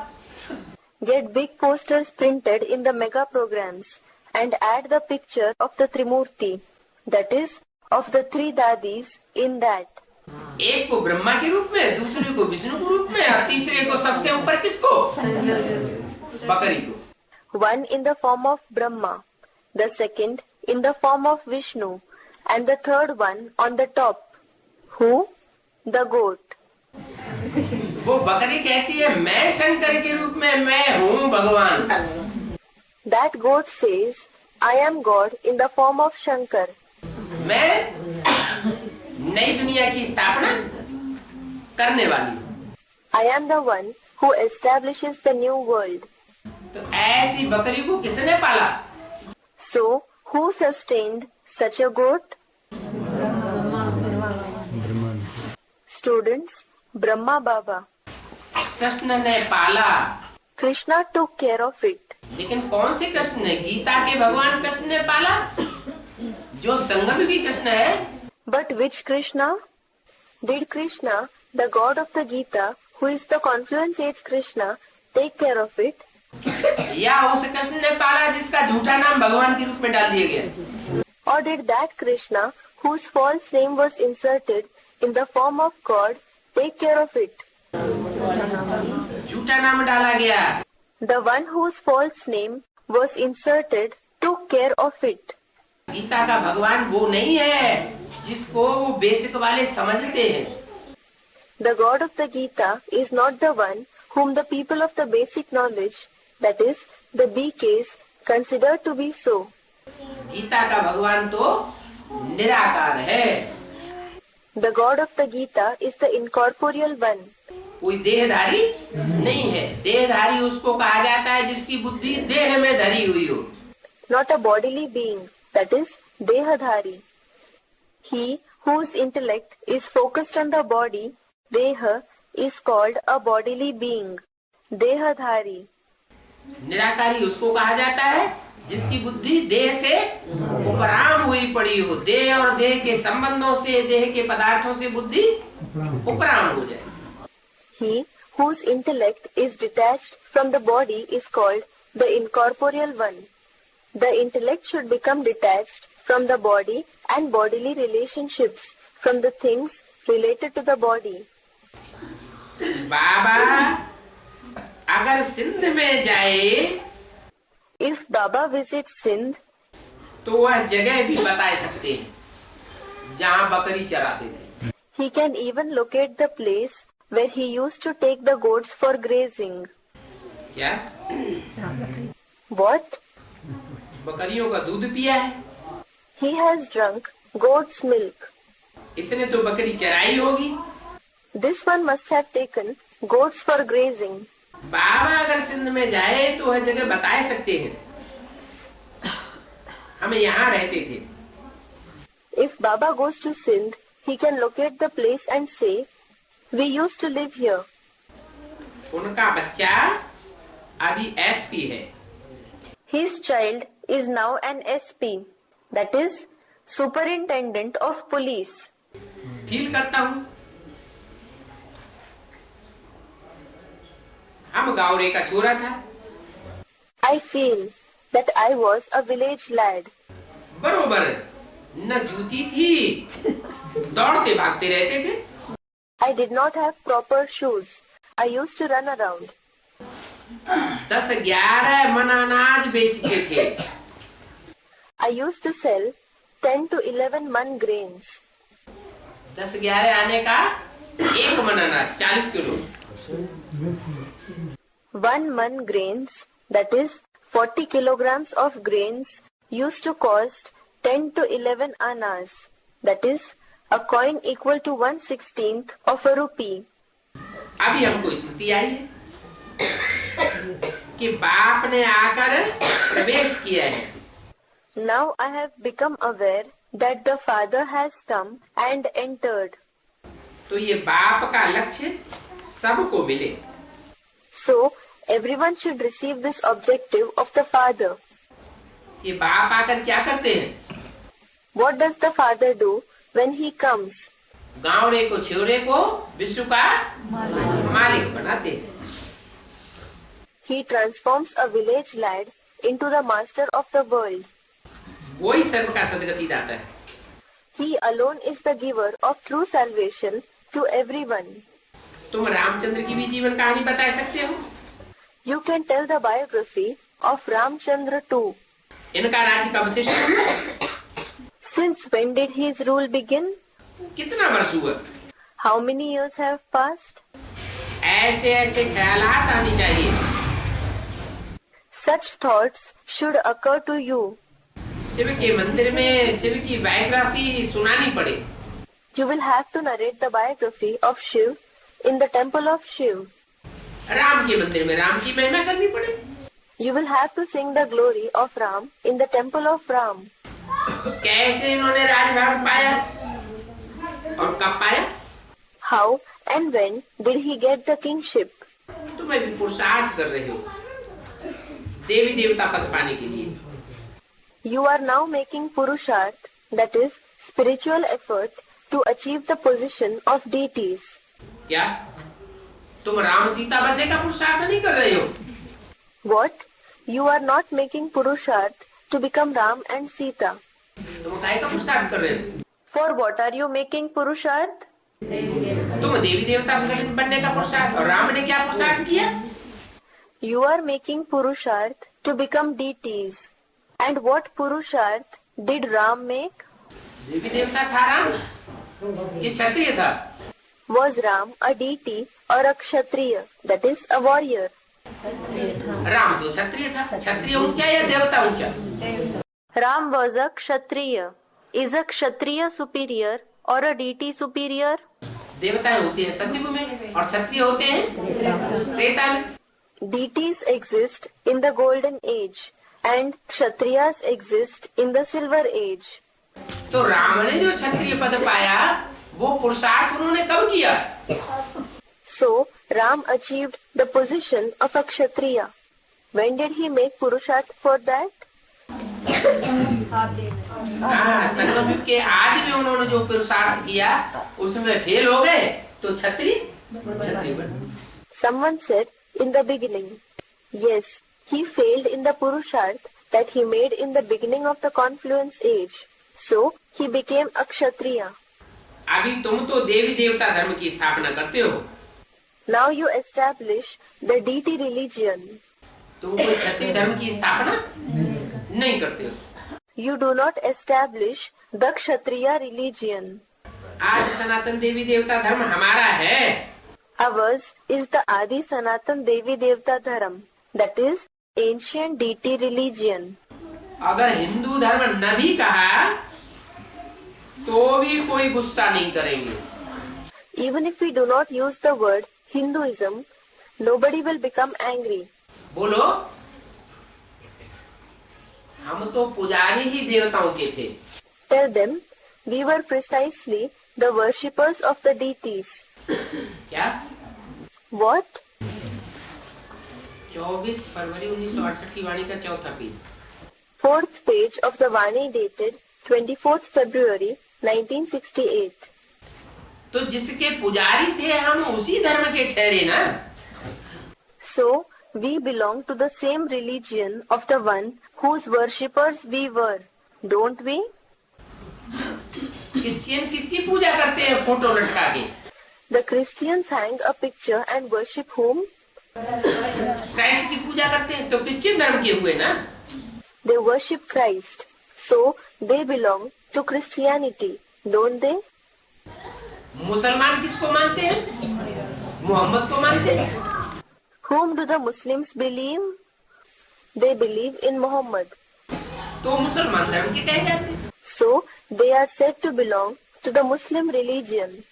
Get big posters printed in the mega programs and add the picture of the Trimurti, that is, of the 3 dadis in that. एक को ब्रह्मा के रूप में, दूसरे को विष्णु के रूप में, और तीसरे को सबसे ऊपर किसको? बकरी को. One in the form of Brahma, the second in the form of Vishnu, and the third one on the top. Who? The goat. वो बकरी कहती है मैं शंकर के रूप में मैं हूँ भगवान। That goat says, I am God in the form of Shankar. मैं नई दुनिया की स्थापना करने वाली हूँ। I am the one who establishes the new world. तो ऐसी बकरी को किसने पाला? So, who sustained such a goat? Students, Brahma Baba. Krishna ने पाला। Krishna took care of it. लेकिन कौन से कृष्ण ने? गीता के भगवान कृष्ण ने पाला, जो संगमयुगी कृष्ण है। But which Krishna? Did Krishna, the god of the Gita, who is the confluence age Krishna, take care of it? या उस कृष्ण ने पाला जिसका झूठा नाम भगवान के रूप में डाल दिया गया? Or did that Krishna, whose false name was inserted in the form of God, take care of it? झूठा नाम डाला गया। The one whose false name was inserted took care of it. Gita का भगवान वो नहीं है जिसको वो बेसिक वाले समझते हैं। The God of the Gita is not the one whom the people of the basic knowledge, that is, the BKs, consider to be so. Gita का भगवान तो निराकार है। The God of the Gita is the incorporeal one. कोई देहधारी नहीं है। देहधारी उसको कहा जाता है जिसकी बुद्धि देह में धरी हुई हो। Not a bodily being, that is, Dehadhari. He whose intellect is focused on the body, Deha, is called a bodily being, Dehadhari. निराकारी उसको कहा जाता है जिसकी बुद्धि देह से उपराम हुई पड़ी हो। देह और देह के संबंधों से, देह के पदार्थों से बुद्धि उपराम हो जाए। He whose intellect is detached from the body is called the incorporeal one. The intellect should become detached from the body and bodily relationships, from the things related to the body. बाबा अगर सिंध में जाए, If Baba visits Sindh, तो वह जगह भी बता सकते हैं जहाँ बकरी चराते थे। he can even locate the place where he used to take the goats for grazing. क्या? What? बकरियों का दूध पिया है। He has drunk goat's milk. इसने तो बकरी चराई होगी। This one must have taken goats for grazing. बाबा अगर सिंध में जाए तो वह जगह बता सकते हैं। हम यहाँ रहते थे। If Baba goes to Sindh, he can locate the place and say, we used to live here. उनका बच्चा अभी एसपी है। His child is now an SP, that is, Superintendent of Police. Feel करता हूँ हम गाँव का छोरा था। I feel that I was a village lad. बरोबर न जूती थी, दौड़ते भागते रहते थे। I did not have proper shoes. I used to run around. 10-11 मन अनाज बेचते थे। I used to sell 10 to 11 man grains. 10-11 आने का 1 मन अनाज 40 kilo. 1 man grains, that is 40 kilograms of grains, used to cost 10 to 11 annas, that is a coin equal to 1/16th of a rupee. अभी हमको स्मृति आई है कि बाप ने आकर प्रवेश किया है। Now I have become aware that the Father has come and entered. तो ये बाप का लक्ष्य सबको मिले। So everyone should receive this objective of the Father. ये बाप आकर क्या करते हैं? What does the Father do when he comes? गाँवड़े को छोरे को विश्व का मालिक बनाते हैं। He transforms a village lad into the master of the world. वही सर्व का सदगति दाता है। He alone is the giver of true salvation to everyone. तुम रामचंद्र की भी जीवन कहानी बता सकते हो। You can tell the biography of Ramchandra too. इनका राज्य कब से शुरू हुआ? Since when did his rule begin? कितना वर्ष हुआ? How many years have passed? ऐसे ऐसे ख्यालात आनी चाहिए। Such thoughts should occur to you. Shiv के मंदिर में शिव की बायोग्राफी सुनानी पड़े। You will have to narrate the biography of Shiv in the temple of Shiv. Ram के मंदिर में राम की महिमा करनी पड़े। You will have to sing the glory of Ram in the temple of Ram. कैसे इन्होंने राजभाग पाया और कब पाया? How and when did he get the kingship? तुम अभी पुरुषार्थ कर रहे हो देवी देवता पद पाने के लिए। You are now making purusharth, that is, spiritual effort, to achieve the position of deities. क्या तुम राम सीता बदले का पुरुषार्थ नहीं कर रहे हो? What? You are not making purusharth to become Ram and Sita. तुम काय का पुरुषार्थ कर रहे हो? For what are you making purusharth? तुम देवी देवता बनने का पुरुषार्थ, और राम ने क्या पुरुषार्थ किया? You are making purusharth to become deities. And what purusharth did Ram make? देवी देवता था राम, ये क्षत्रिय था। Was Ram a deity or a kshatriya, that is, a warrior? Ram तो क्षत्रिय था। क्षत्रिय ऊंचा या देवता ऊंचा? Ram was a kshatriya. Is a kshatriya superior or a deity superior? देवताएं होती है सतयुग में और क्षत्रिय होते हैं त्रेता में। Deities exist in the golden age and kshatriyas exist in the silver age. तो राम ने जो क्षत्रिय पद पाया वो पुरुषार्थ उन्होंने कब किया? So Ram achieved the position of a kshatriya. When did he make purusharth for that? संगम युग के आदि में उन्होंने जो पुरुषार्थ किया उसमें फेल हो गए तो क्षत्रिय बने। Someone said in the beginning, yes, he failed in the purusharth that he made in the beginning of the confluence age. So he became a kshatriya. अभी तुम तो देवी देवता धर्म की स्थापना करते हो। Now you establish the deity religion. तुम कोई क्षत्रिय धर्म की स्थापना नहीं करते हो। You do not establish the kshatriya religion. आज सनातन देवी देवता धर्म हमारा है। Ours is the Adi Sanatan Devi Devta Dharam, that is, ancient deity religion. अगर हिंदू धर्म न भी कहा तो भी कोई गुस्सा नहीं करेंगे। Even if we do not use the word Hinduism, nobody will become angry. बोलो, हम तो पुजारी ही देवताओं के थे। Tell them, we were precisely the worshippers of the deities. क्या? What? 24 फरवरी 1968 की वाणी का चौथा page. 4th page of the Vani dated 24th February 1968. तो जिसके पुजारी थे हम उसी धर्म के ठहरे ना। So we belong to the same religion of the one whose worshippers we were, don't we? Christian किसकी पूजा करते हैं फोटो लटका के? The Christians hang a picture and worship whom? Christ की पूजा करते हैं तो क्रिश्चियन धर्म के हुए ना। They worship Christ, so they belong to Christianity, don't they? मुसलमान किसको मानते हैं? मोहम्मद को मानते हैं। Whom do the Muslims believe? They believe in Muhammad. तो मुसलमान धर्म के कहे जाते हैं। So they are said to belong to the Muslim religion.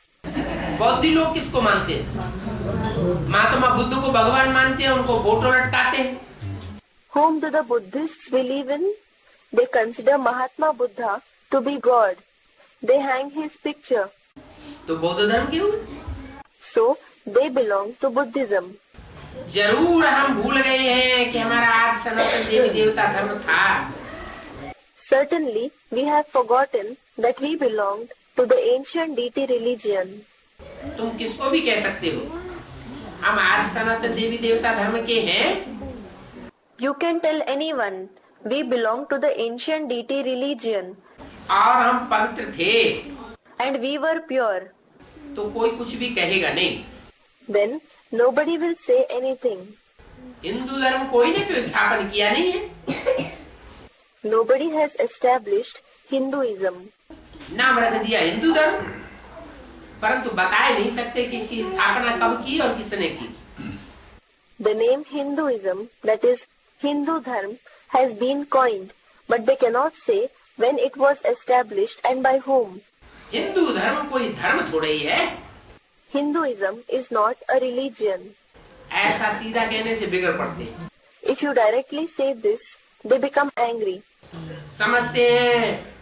बौद्धी लोग किसको मानते हैं? महात्मा बुद्ध को भगवान मानते हैं, उनको फोटो लटकाते हैं। Whom do the Buddhists believe in? They consider Mahatma Buddha to be God. They hang his picture. तो बौद्ध धर्म के हुए। So they belong to Buddhism. जरूर हम भूल गए हैं कि हमारा आज सनातन देवी देवता धर्म था। Certainly we have forgotten that we belonged to the ancient deity religion. तुम किसको भी कह सकते हो हम आज सनातन देवी देवता धर्म के हैं। You can tell anyone, we belong to the ancient deity religion. और हम पवित्र थे। And we were pure. तो कोई कुछ भी कहेगा नहीं। Then nobody will say anything. Hindu धर्म कोई ने तो स्थापन किया नहीं है। Nobody has established Hinduism. नाम रख दिया हिंदू धर्म। परंतु बता नहीं सकते कि इसकी स्थापना कब की और किसने की। The name Hinduism, that is Hindu Dharma, has been coined, but they cannot say when it was established and by whom. Hindu धर्म कोई धर्म थोड़ा ही है। Hinduism is not a religion. ऐसा सीधा कहने से बिगड़ पड़ते हैं। If you directly say this, they become angry. समझते हैं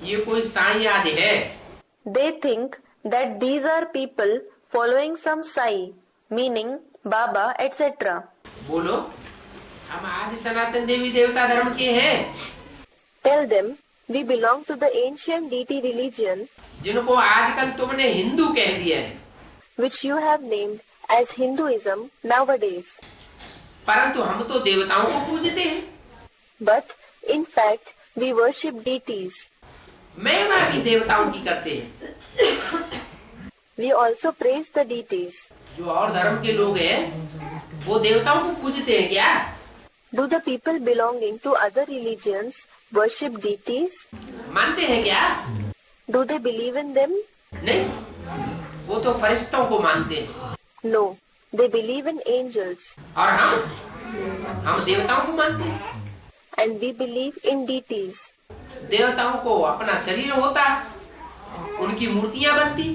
ये कोई साईं आदि है। They think that these are people following some sai, meaning Baba, etc. बोलो, हम आदि सनातन देवी देवता धर्म के हैं। Tell them we belong to the ancient deity religion, जिनको आजकल तुमने हिंदू कह दिया है, which you have named as Hinduism nowadays. परंतु हम तो देवताओं को पूजते हैं। But in fact, we worship deities. महिमा भी देवताओं की करते हैं। We also praise the deities. जो और धर्म के लोग हैं, वो देवताओं को पूजते हैं क्या? Do the people belonging to other religions worship deities? मानते हैं क्या? Do they believe in them? नहीं, वो तो फरिश्तों को मानते हैं। No, they believe in angels. और हम देवताओं को मानते हैं। And we believe in deities. देवताओं को अपना शरीर होता, उनकी मूर्तियां बनती।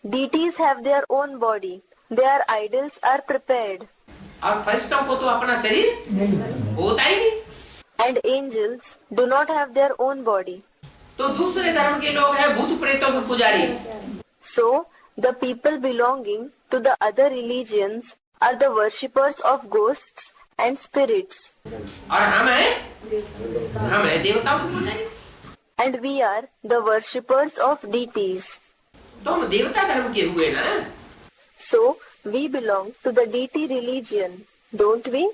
Deities have their own body. Their idols are prepared. और फरिश्तों को तो अपना शरीर होता ही नहीं। And angels do not have their own body. तो दूसरे धर्म के लोग हैं भूत प्रेतों के पुजारी। So, the people belonging to the other religions are the worshippers of ghosts and spirits. और हम हैं देवताओं के पुजारी। And we are the worshippers of deities. तो हम देवता धर्म के हुए ना। So, we belong to the deity religion, don't we?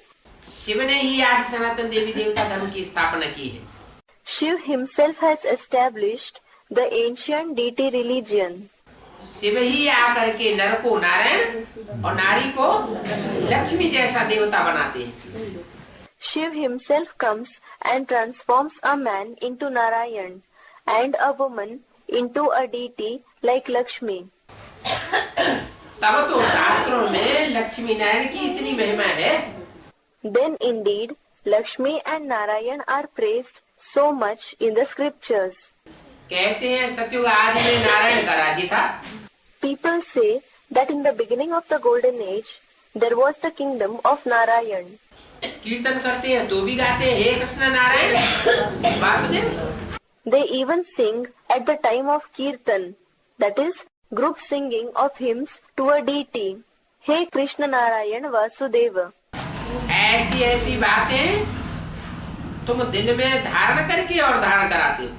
Shiv ने ही आदि सनातन देवी देवता धर्म की स्थापना की है। Shiv himself has established the ancient deity religion. Shiv ही आकर के नर को नारायण और नारी को लक्ष्मी जैसा देवता बनाते हैं। Shiv himself comes and transforms a man into Narayan and a woman into a deity like Lakshmi. तब तो शास्त्रों में लक्ष्मी नारायण की इतनी महिमा है। Then indeed, Lakshmi and Narayan are praised so much in the scriptures. कहते हैं सतयुग आदि में नारायण का राज्य था। People say that in the beginning of the golden age, there was the kingdom of Narayan. कीर्तन करते हैं तो भी गाते हैं हे Krishna Narayan Vasudev. They even sing at the time of Kirtan, that is, group singing of hymns to a deity. Hey Krishna Narayan Vasudeva. ऐसी ऐसी बातें तुम दिल में धारण करके और धारण कराते हो।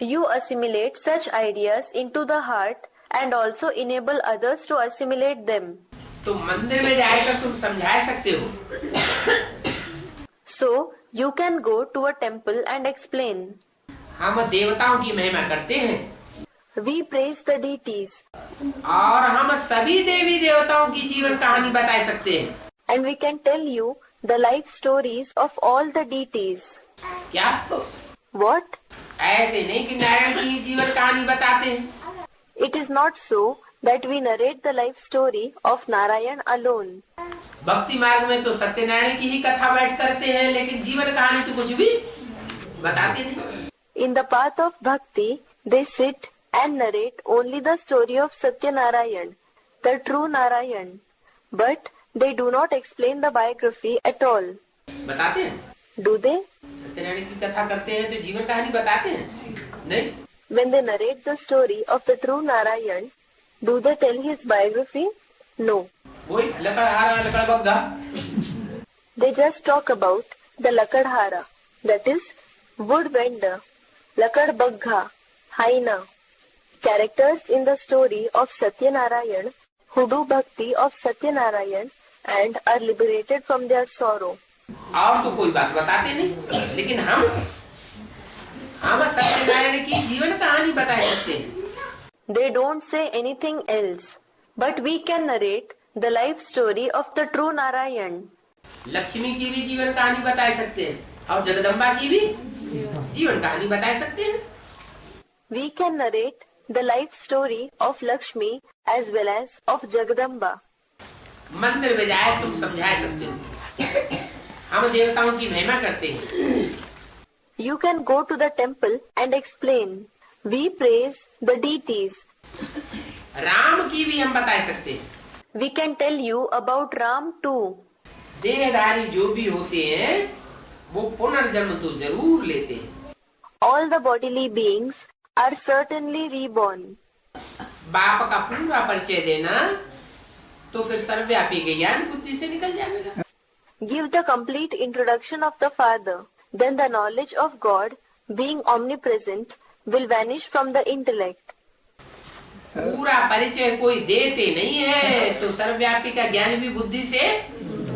You assimilate such ideas into the heart and also enable others to assimilate them. तो मंदिर में जाकर तुम समझा सकते हो। So, you can go to a temple and explain. हम देवताओं की महिमा करते हैं। We praise the deities. और हम सभी देवी देवताओं की जीवन कहानी बता सकते हैं। And we can tell you the life stories of all the deities. क्या? What? ऐसे नहीं कि नारायण की जीवन कहानी बताते हैं। It is not so that we narrate the life story of Narayan alone. भक्ति मार्ग में तो सत्यनारायण की ही कथा बैठ करते हैं, लेकिन जीवन कहानी तो कुछ भी बताते नहीं। In the path of bhakti, they sit and narrate only the story of Satyanarayan, the true Narayan. But they do not explain the biography at all. बताते हैं? Do they? सत्यनारायण की कथा करते हैं तो जीवन कहानी बताते हैं? नहीं। When they narrate the story of the true Narayan, do they tell his biography? No. वही लकड़हारा लकड़बग्गा। They just talk about the Lakadhara, that is, wood vendor, Lakadbagha, Haina, characters in the story of Satyanarayan who do bhakti of Satyanarayan and are liberated from their sorrow. और तो कोई बात बताते नहीं, लेकिन हम सत्यनारायण की जीवन कहानी बता सकते हैं। They don't say anything else, but we can narrate the life story of the true Narayan. Lakshmi की भी जीवन कहानी बता सकते हैं और जगदम्बा की भी जीवन कहानी बता सकते हैं। We can narrate the life story of Lakshmi as well as of Jagadamba. मंदिर में जाए तुम समझा सकते हो, हम देवताओं की महिमा करते हैं. You can go to the temple and explain. We praise the deities. Ram की भी हम बता सकते हैं. We can tell you about Ram too. देहधारी जो भी होते हैं वो पुनर्जन्म तो जरूर लेते हैं. All the bodily beings are certainly reborn. बाप का पूरा परिचय देना तो फिर सर्वव्यापी के ज्ञान बुद्धि से निकल जाएगा. Give the complete introduction of the Father, then the knowledge of God, being omnipresent, will vanish from the intellect. पूरा परिचय कोई देते नहीं है तो सर्वव्यापी का ज्ञान भी बुद्धि से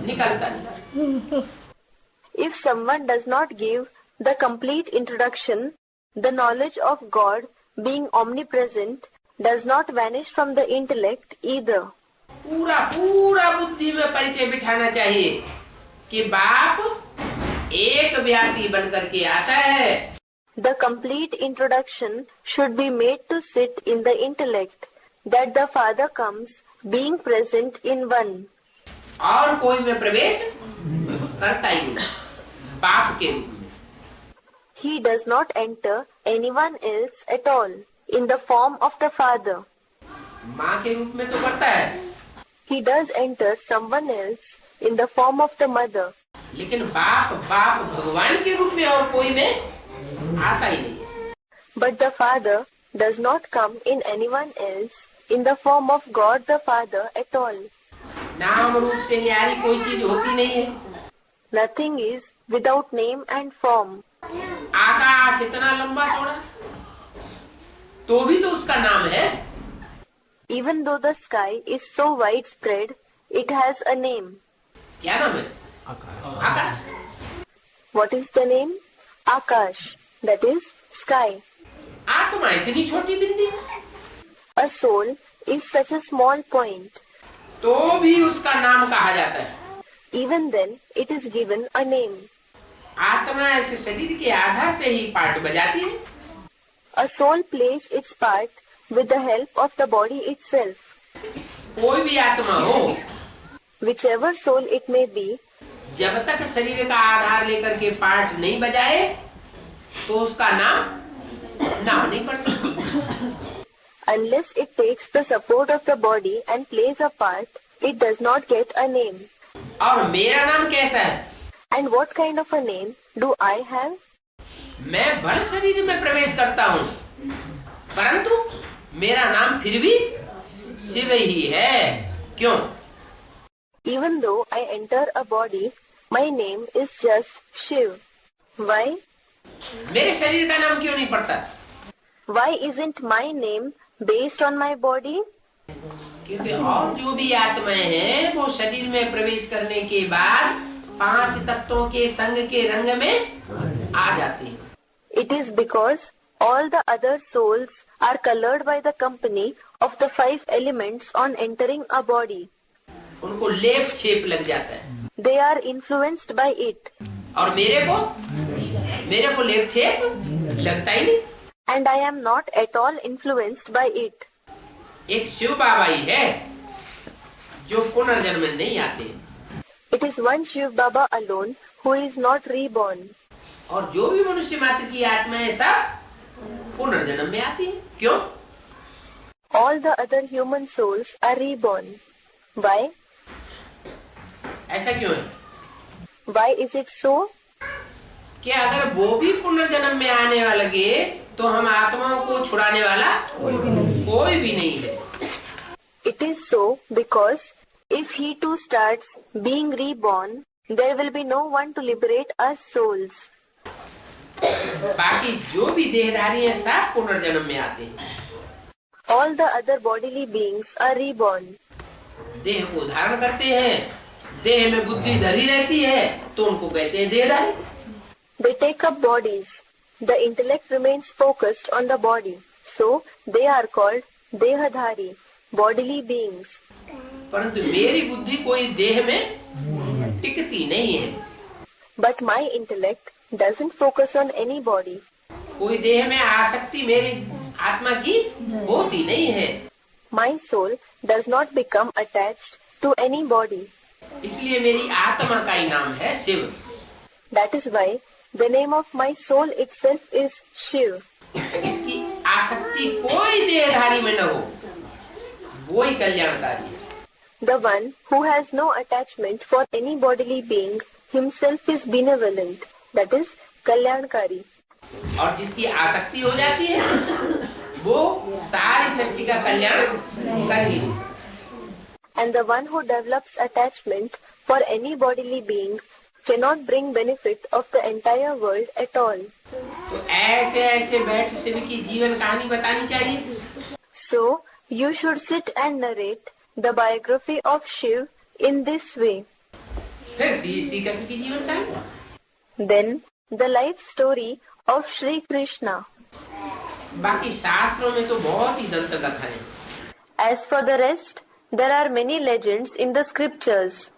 निकलता नहीं. If someone does not give the complete introduction, the knowledge of God, being omnipresent, does not vanish from the intellect either. पूरा पूरा बुद्धि में परिचय बिठाना चाहिए कि बाप एक व्यापी बनकर के आता है. The complete introduction should be made to sit in the intellect, that the Father comes, being present in one. और कोई में प्रवेश करता ही नहीं बाप के रूप में. He does not enter anyone else at all in the form of the Father. माँ के रूप में तो करता है. He does enter someone else in the form of the Mother. लेकिन बाप भगवान के रूप में और कोई में आता ही नहीं है. But the Father does not come in anyone else in the form of God the Father at all. नाम रूप से न्यारी कोई चीज होती नहीं है. Nothing is without name and form. आकाश इतना लंबा चौड़ा तो भी तो उसका नाम है. Even though the sky is so widespread, it has a name. क्या नाम है? आकाश. What is the name? Akash. That is sky. आत्मा इतनी छोटी बिंदी A soul is such a small point. तो भी उसका नाम कहा जाता है. Even then, it is given a name. आत्मा ऐसे शरीर के आधार से ही पार्ट बजाती है. A soul plays its part with the help of the body itself. कोई भी आत्मा हो, Whichever soul it may be, जब तक शरीर का आधार लेकर के पार्ट नहीं बजाए तो उसका नाम नहीं पड़ता. unless it takes the support of the body and plays a part, it does not get a name. और मेरा नाम कैसा है? And what kind of a name do I have? मैं भल शरीर में प्रवेश करता हूँ परंतु मेरा नाम फिर भी शिव ही है. क्यों? Even though I enter a body, my name is just Shiv. Why? मेरे शरीर का नाम क्यों नहीं पड़ता? Why isn't my name based on my body? क्योंकि और जो भी आत्माएं हैं वो शरीर में प्रवेश करने के बाद 5 तत्वों के संग के रंग में आ जाती हैं. It is because all the other souls are colored by the company of the 5 elements on entering a body. उनको लेप छेप लग जाता है. They are influenced by it. और मेरे को लेप छेप लगता ही नहीं. And I am not at all influenced by it. एक शिव बाबा ही है जो पुनर्जन्म में नहीं आते. It is one Shiv Baba alone who is not reborn. और जो भी मनुष्य मात्र की आत्माएं सब पुनर्जन्म में आती हैं. क्यों? All the other human souls are reborn. Why? ऐसा क्यों है? Why is it so? कि अगर वो भी पुनर्जन्म में आने वाला लगे तो हम आत्माओं को छुड़ाने वाला कोई भी नहीं है. It is so because if he too starts being reborn, there will be no one to liberate us souls. बाकी जो भी देहधारी हैं सब पुनर्जन्म में आते हैं. All the other bodily beings are reborn. देह को धारण करते हैं, देह में बुद्धि धरी रहती है तो उनको कहते हैं देहधारी. They take up bodies. The intellect remains focused on the body. So they are called Dehadhari, bodily beings. परंतु मेरी बुद्धि कोई देह में टिकती नहीं है. But my intellect doesn't focus on any body. कोई देह में आसक्ति मेरी आत्मा की होती नहीं है। My soul does not become attached to any body. इसलिए मेरी आत्मा का ही नाम है Shiv. That is why the name of my soul itself is Shiv. जिसकी आसक्ति कोई देहधारी में न हो, वो ही कल्याणकारी है। The one who has no attachment for any bodily being himself is benevolent. That is Kalyankari. और जिसकी आसक्ति हो जाती है वो सारी सृष्टि का कल्याण कर ही नहीं सकता। And the one who develops attachment for any bodily being cannot bring benefit of the entire world at all. तो ऐसे ऐसे बैठ शिव की जीवन कहानी बतानी चाहिए। So you should sit and narrate the biography of Shiv in this way. फिर श्री कृष्ण की जीवन कहानी, Then the life story of Shri Krishna. बाकी शास्त्रों में तो बहुत ही दंत कथा है। As for the rest, there are many legends in the scriptures.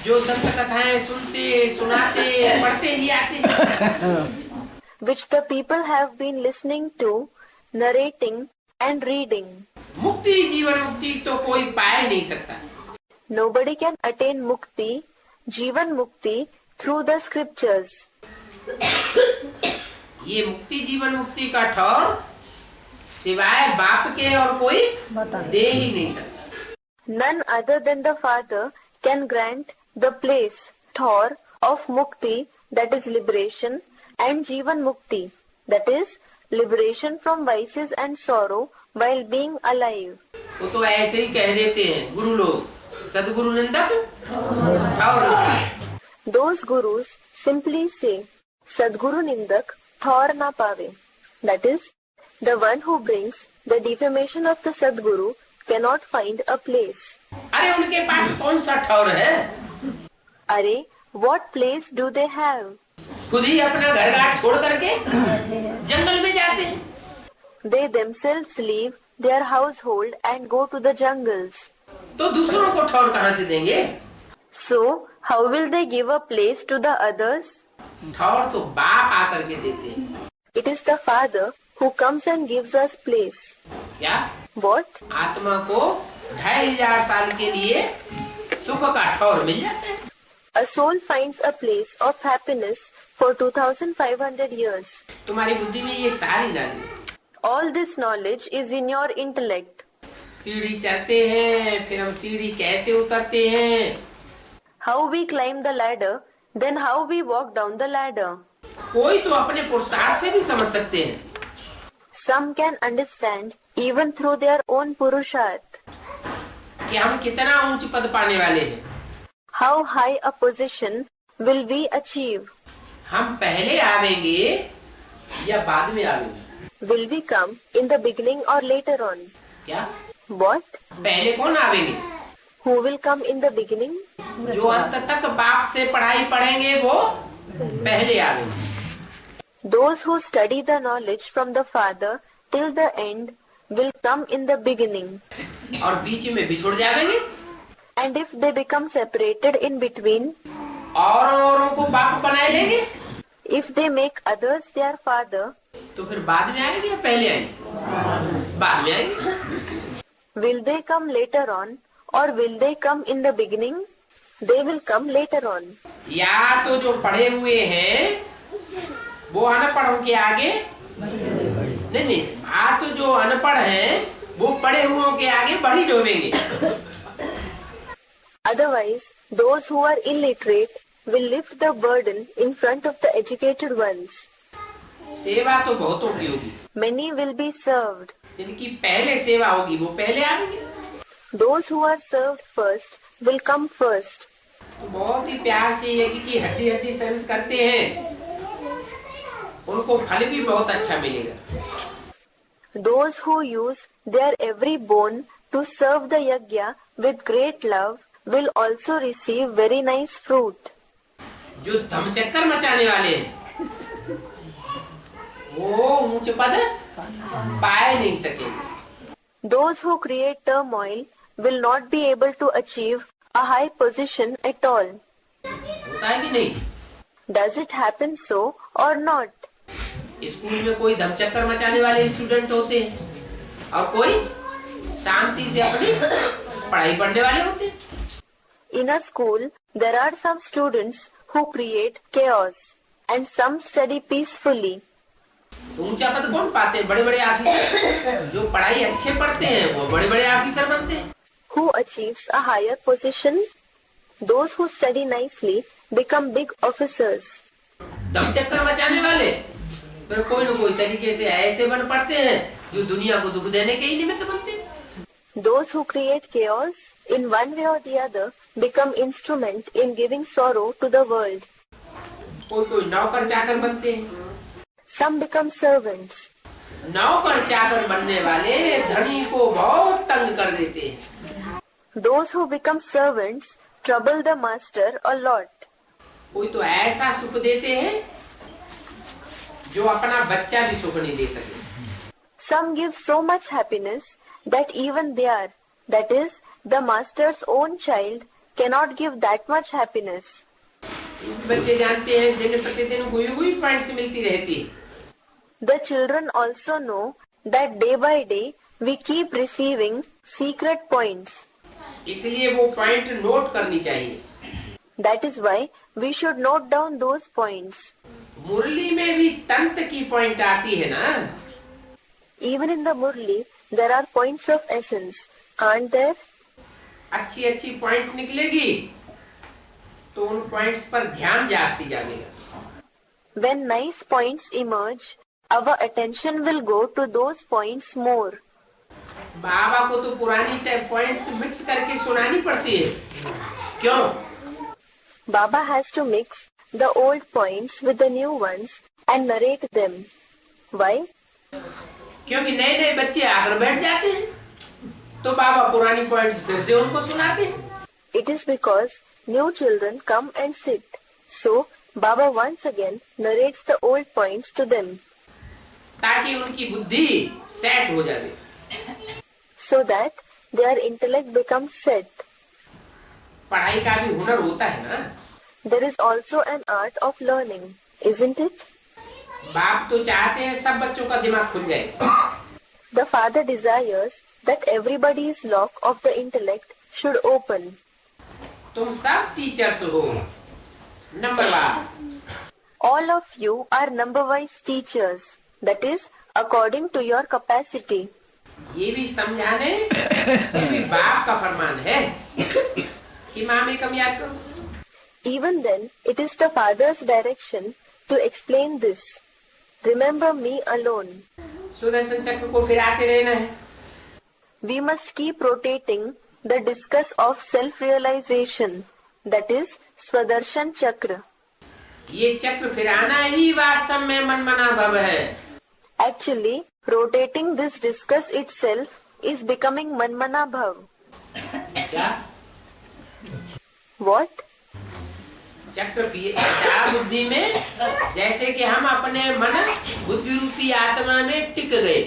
जो दंत कथाएं सुनते सुनाते पढ़ते ही आते हैं, which the people have been listening to, narrating and reading. मुक्ति जीवन मुक्ति तो कोई पाए नहीं सकता। Nobody can attain mukti, Jivan Mukti, through the scriptures. ये मुक्ति जीवन मुक्ति का ठौर सिवाय बाप के और कोई दे ही नहीं सकता। None other than the Father can grant the place, Thor, of Mukti, that is liberation, and Jivan Mukti, that is liberation from vices and sorrow while being alive. वो तो ऐसे ही कह देते हैं गुरु लोग, सदगुरु निंदक ठौर। Those gurus simply say, Sadguru Nindak, Thor na pave. That is, the one who brings the defamation of the Sadguru cannot find a place. अरे उनके पास कौन सा ठौर है? Are, what place do they have? खुद ही अपना घर घाट छोड़ करके जंगल में जाते हैं। They themselves leave their household and go to the jungles. तो दूसरों को ठौर कहाँ से देंगे? So, how will they give a place to the others? ठौर तो बाप आकर के देते हैं। It is the Father who comes and gives us place. क्या? What? आत्मा को 2500 साल के लिए सुख का ठौर मिल जाता है। A soul finds a place of happiness for 2500 years. तुम्हारी बुद्धि में ये सारी नानी। All this knowledge is in your intellect. सीढ़ी चढ़ते हैं, फिर हम सीढ़ी कैसे उतरते हैं? How we climb the ladder, then how we walk down the ladder. कोई तो अपने पुरुषार्थ से भी समझ सकते हैं। Some can understand even through their own purusharth. कि हम कितना ऊंच पद पाने वाले हैं। How high a position will we achieve? हम पहले आवेंगे या बाद में आवेंगे? Will we come in the beginning or later on? क्या? What? पहले कौन आवेंगे? Who will come in the beginning? जो अंत तक बाप से पढ़ाई पढ़ेंगे वो पहले आवेंगे। Those who study the knowledge from the Father till the end will come in the beginning. और बीच में बिछुड़ जाएंगे। And if they become separated in between, औरों को बाप बनाए लेंगे। if they make others their father, तो फिर बाद में आएंगे या पहले आएंगे? बाद में आएंगे। will they come later on or will they come in the beginning? They will come later on. या तो जो पढ़े हुए हैं वो अनपढ़ों के आगे नहीं, तो जो अनपढ़ हैं वो पढ़े हुओं के आगे बढ़ी डोबेंगे। Otherwise, those who are illiterate will lift the burden in front of the educated ones. सेवा तो बहुतों की होगी। Many will be served. जिनकी पहले सेवा होगी वो पहले आएंगे। Those who are served first will come first. तो बहुत ही प्यार से यज्ञ की हड्डी हड्डी सर्विस करते हैं, उनको फल भी बहुत अच्छा मिलेगा। Those who use their every bone to serve the yajna with great love will also receive very nice fruit. जो धमचक्कर मचाने वाले हैं वो ऊंच पद पाए नहीं सकेंगे। Those who create turmoil will not be able to achieve a high position at all. होता है कि नहीं? Does it happen so or not? School में कोई धमचक्कर मचाने वाले स्टूडेंट होते हैं और कोई शांति से अपनी पढ़ाई पढ़ने वाले होते हैं। In a school, there are some students who create chaos and some study peacefully. ऊंचा पद कौन पाते हैं? बड़े बड़े ऑफिसर। जो पढ़ाई अच्छे पढ़ते हैं वो बड़े बड़े ऑफिसर बनते हैं। Who achieves a higher position? Those who study nicely become big officers. धमचक्कर मचाने वाले फिर कोई न कोई तरीके से ऐसे बन पड़ते हैं जो दुनिया को दुख देने के ही निमित्त बनते हैं। Those who create chaos in one way or the other become instrument in giving sorrow to the world. कोई कोई नौकर चाकर बनते हैं। Some become servants. नौकर चाकर बनने वाले धनी को बहुत तंग कर देते हैं। Those who become servants trouble the master a lot. कोई तो ऐसा सुख देते हैं जो अपना बच्चा भी सुख नहीं दे सके। Some give so much happiness that even their, that is, the master's own child, cannot give that much happiness. बच्चे जानते हैं दिन प्रतिदिन गुई गुई पॉइंट्स मिलती रहती है। The children also know that day by day we keep receiving secret points. इसलिए वो पॉइंट नोट करनी चाहिए। That is why we should note down those points. मुरली में भी तंत्र की पॉइंट आती है ना। Even in the Murli, there are points of essence, aren't there? अच्छी अच्छी पॉइंट निकलेगी तो उन पॉइंट्स पर ध्यान जास्ती जाएगा। When nice points emerge, our attention will go to those points more. बाबा को तो पुरानी टाइप पॉइंट्स मिक्स करके सुनानी पड़ती है। क्यों? Baba has to mix the old points with the new ones and narrate them. Why? क्योंकि नए नए बच्चे आकर बैठ जाते हैं तो बाबा पुरानी पॉइंट्स फिर से उनको सुनाते हैं। It is because new children come and sit. So, Baba once again narrates the old points to them. ताकि उनकी बुद्धि सेट हो जाए। So that their intellect becomes set. पढ़ाई का भी हुनर होता है ना। There is also an art of learning, isn't it? बाप तो चाहते हैं सब बच्चों का दिमाग खुल जाए। The father desires that everybody's lock of the intellect should open. तुम सब टीचर्स हो, number one. All of you are number-wise teachers. That is, according to your capacity. ये भी समझाने कि बाप का फरमान है कि माँ में कम याद करो। Even then, it is the father's direction to explain this. Remember me alone. Sudarshan चक्र को फिराते रहना है। We must keep rotating the discus of self-realization. That is, Swadarshan Chakra. ये चक्र फिराना ही वास्तव में मनमना भव है। Actually, rotating this discus itself is becoming Manmana Bhav. क्या? What? चक्र फिरा बुद्धि में जैसे कि हम अपने मन बुद्धि रूपी आत्मा में टिक गए।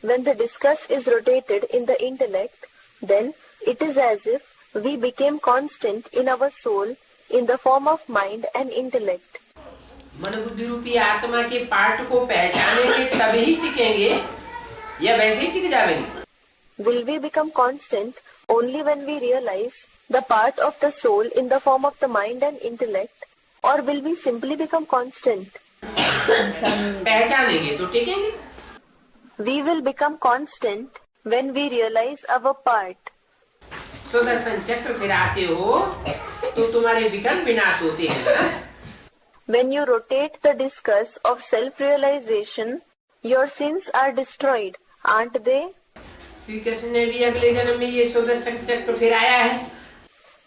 When the discus is rotated in the intellect, then it is as if we became constant in our soul in the form of mind and intellect. मन बुद्धि रूपी आत्मा के पार्ट को पहचानेंगे तभी टिकेंगे या वैसे ही टिक जाएंगे? Will we become constant only when we realize the part of the soul in the form of the mind and intellect, or will we simply become constant? पहचानेंगे तो टिकेंगे। We will become constant when we realize our part. Sudarshan चक्र फिराते हो तो तुम्हारे विघ्न विनाश होते हैं ना। When you rotate the discus of self-realization, your sins are destroyed, aren't they? Shri Krishna ने भी अगले जन्म में ये सुदर्शन चक्र फिराया है।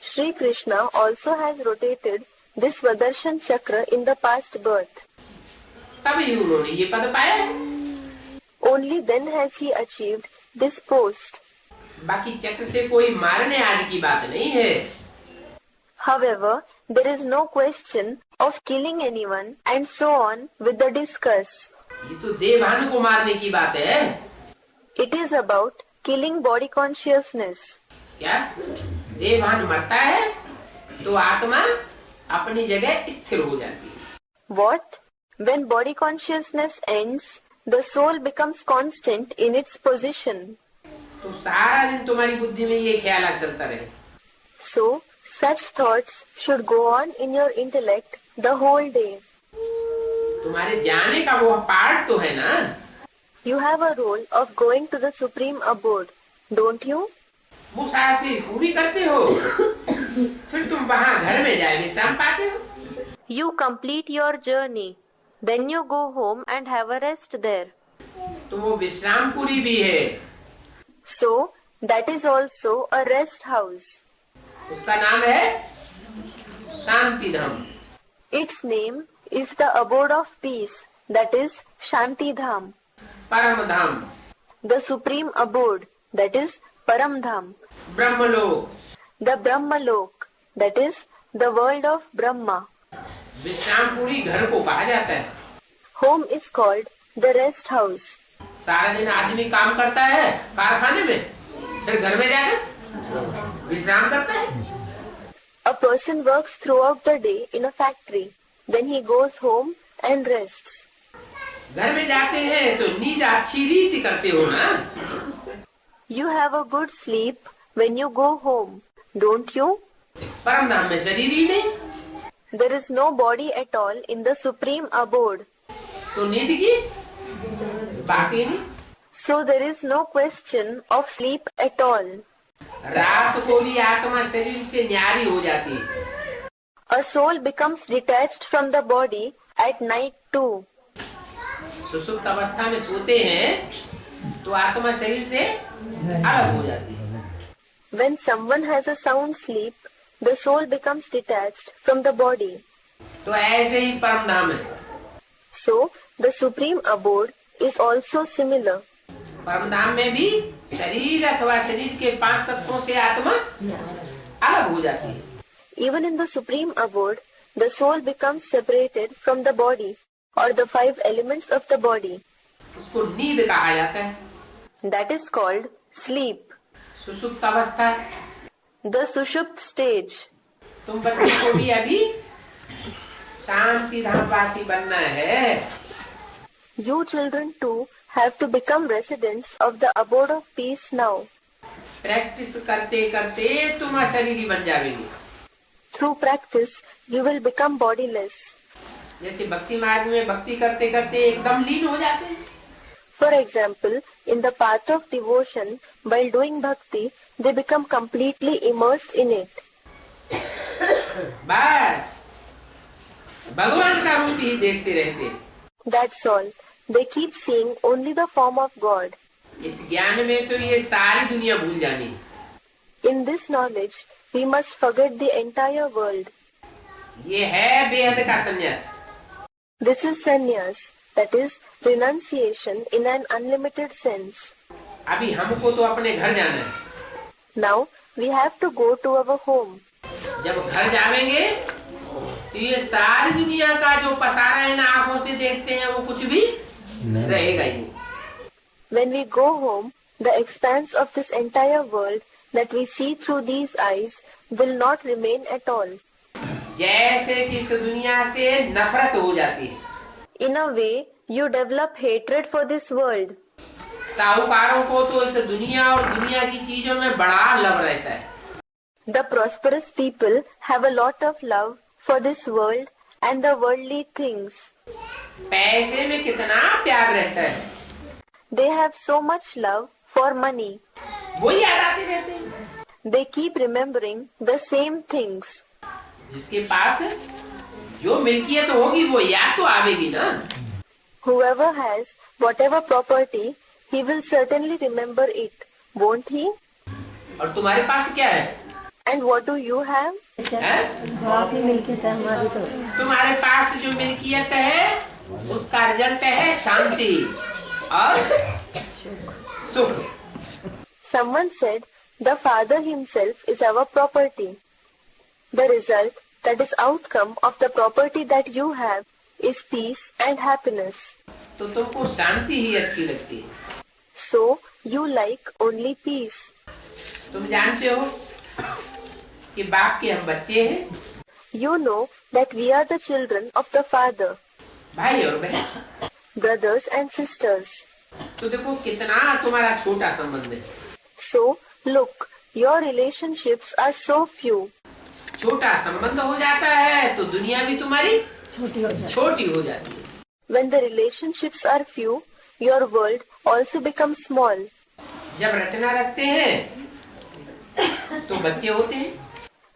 Sri Krishna also has rotated this Svadarshan Chakra in the past birth. तभी उन्होंने ये पद पाया है। Only then has he achieved this post. बाकी चक्र से कोई मारने आदि की बात नहीं है। However, there is no question of killing anyone and so on with the discus. ये तो देवभानु को मारने की बात है। It is about killing body consciousness. क्या देवभान मरता है तो आत्मा अपनी जगह स्थिर हो जाती है। What? When body consciousness ends, the soul becomes constant in its position. तो सारा दिन तुम्हारी बुद्धि में ये ख्याल चलता रहे. So, such thoughts should go on in your intellect the whole day. तुम्हारे जाने का वो पार्ट तो है ना. You have a role of going to the supreme abode, don't you? मुसाफिर पूरी करते हो, फिर तुम वहाँ घर में जाए विश्राम पाते हो. You complete your journey, then you go home and have a rest there. तो वो विश्राम पूरी भी है. So, that is also a rest house. उसका नाम है शांति धाम. Its name is the abode of peace, that is Shanti Dham. परम धाम. The supreme abode, that is Param Dham. Brahmalok. The Brahma Lok, that is the world of Brahma. विश्राम पूरी घर को कहा जाता है. Home is called the rest house. सारा दिन आदमी काम करता है कारखाने में, फिर घर में जाकर विश्राम करता है. A person works throughout the day in a factory. Then he goes home and rests. घर में जाते हैं तो नींद अच्छी रीति करते हो ना. You have a good sleep when you go home, don't you? परम धाम में शरीर ही नहीं, There is no body at all in the supreme abode. तो नींद की बात ही नहीं. So there is no question of sleep at all. रात को भी आत्मा शरीर से न्यारी हो जाती है. A soul becomes detached from the body at night too. सुषुप्त अवस्था में सोते हैं तो आत्मा शरीर से अलग हो जाती है. When someone has a sound sleep, the soul becomes detached from the body. तो ऐसे ही परम धाम है. So the supreme abode is also similar. परम धाम में भी शरीर अथवा शरीर के 5 तत्वों से आत्मा अलग हो जाती है. Even in the supreme abode, the soul becomes separated from the body or the 5 elements of the body. उसको नींद कहा जाता है. That is called sleep. सुषुप्त अवस्था. The Sushupt stage. तुम बच्चों को भी अभी शांति धाम वासी बनना है. You children too have to become residents of the abode of peace now. Practice करते करते तुम अशरीरी बन जाओगे. Through practice, you will become bodiless. जैसे भक्ति मार्ग में भक्ति करते करते एकदम लीन हो जाते हैं. For example, in the path of devotion, while doing bhakti, they become completely immersed in it. बस भगवान का रूप ही देखते रहते. That's all. They keep seeing only the form of God. इस ज्ञान में तो ये सारी दुनिया भूल जानी. In this knowledge, we must forget the entire world. ये है बेहद का संन्यास. This is sannyas, that is renunciation in an unlimited sense. अभी हमको तो अपने घर जाना है. Now we have to go to our home. जब घर जावेंगे तो ये सारी दुनिया का जो पसारा इन आंखों से देखते हैं वो कुछ भी रहेगा ही नहीं. When we go home, the expanse of this entire world that we see through these eyes will not remain at all. जैसे कि इस दुनिया से नफरत हो जाती है. In a way, you develop hatred for this world. साहूकारों को तो इस दुनिया और दुनिया की चीजों में बड़ा लव रहता है. The prosperous people have a lot of love for this world and the worldly things. पैसे में कितना प्यार रहता है. They have so much love for money. वो याद आते रहते हैं. They keep remembering the same things. जिसके पास जो मिल्कियत होगी वो याद तो आवेगी ना. Whoever has whatever property, he will certainly remember it, won't he? और तुम्हारे पास क्या है? And what do you have? तुम्हारे पास जो मिल्कियत है उसका रिजल्ट है शांति और सुख. Someone said, the Father himself is our property. The result, that is outcome of the property that you have, is peace and happiness. तो तुमको शांति ही अच्छी लगती है. So, you like only peace. तुम जानते हो कि बाप के हम बच्चे हैं. You know that we are the children of the Father. भाई और बहन, brothers and sisters. तो देखो कितना तुम्हारा छोटा संबंध है। So, look, your relationships are so few. छोटा संबंध हो जाता है तो दुनिया भी तुम्हारी छोटी हो जाती है। When the relationships are few, your world also becomes small. जब रचना रचते हैं तो बच्चे होते हैं।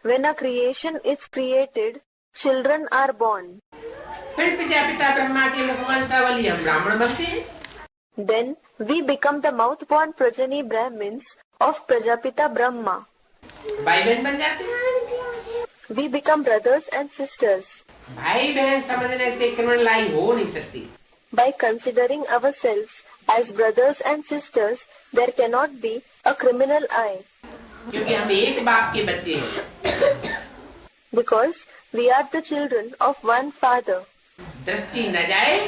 When a creation is created, children are born. फिर प्रजापिता ब्रह्मा के मुखवंशावली हम ब्राह्मण बनते हैं। Then we become the mouth-born progeny Brahmins of Prajapita Brahma. भाई बहन बन जाते हैं। We become brothers and sisters. भाई बहन समझने से क्रिमिनलाई हो नहीं सकती। By considering ourselves as brothers and sisters, there cannot be a criminal eye. क्योंकि हम एक बाप के बच्चे हैं। Because we are the children of one father. दृष्टि न जाए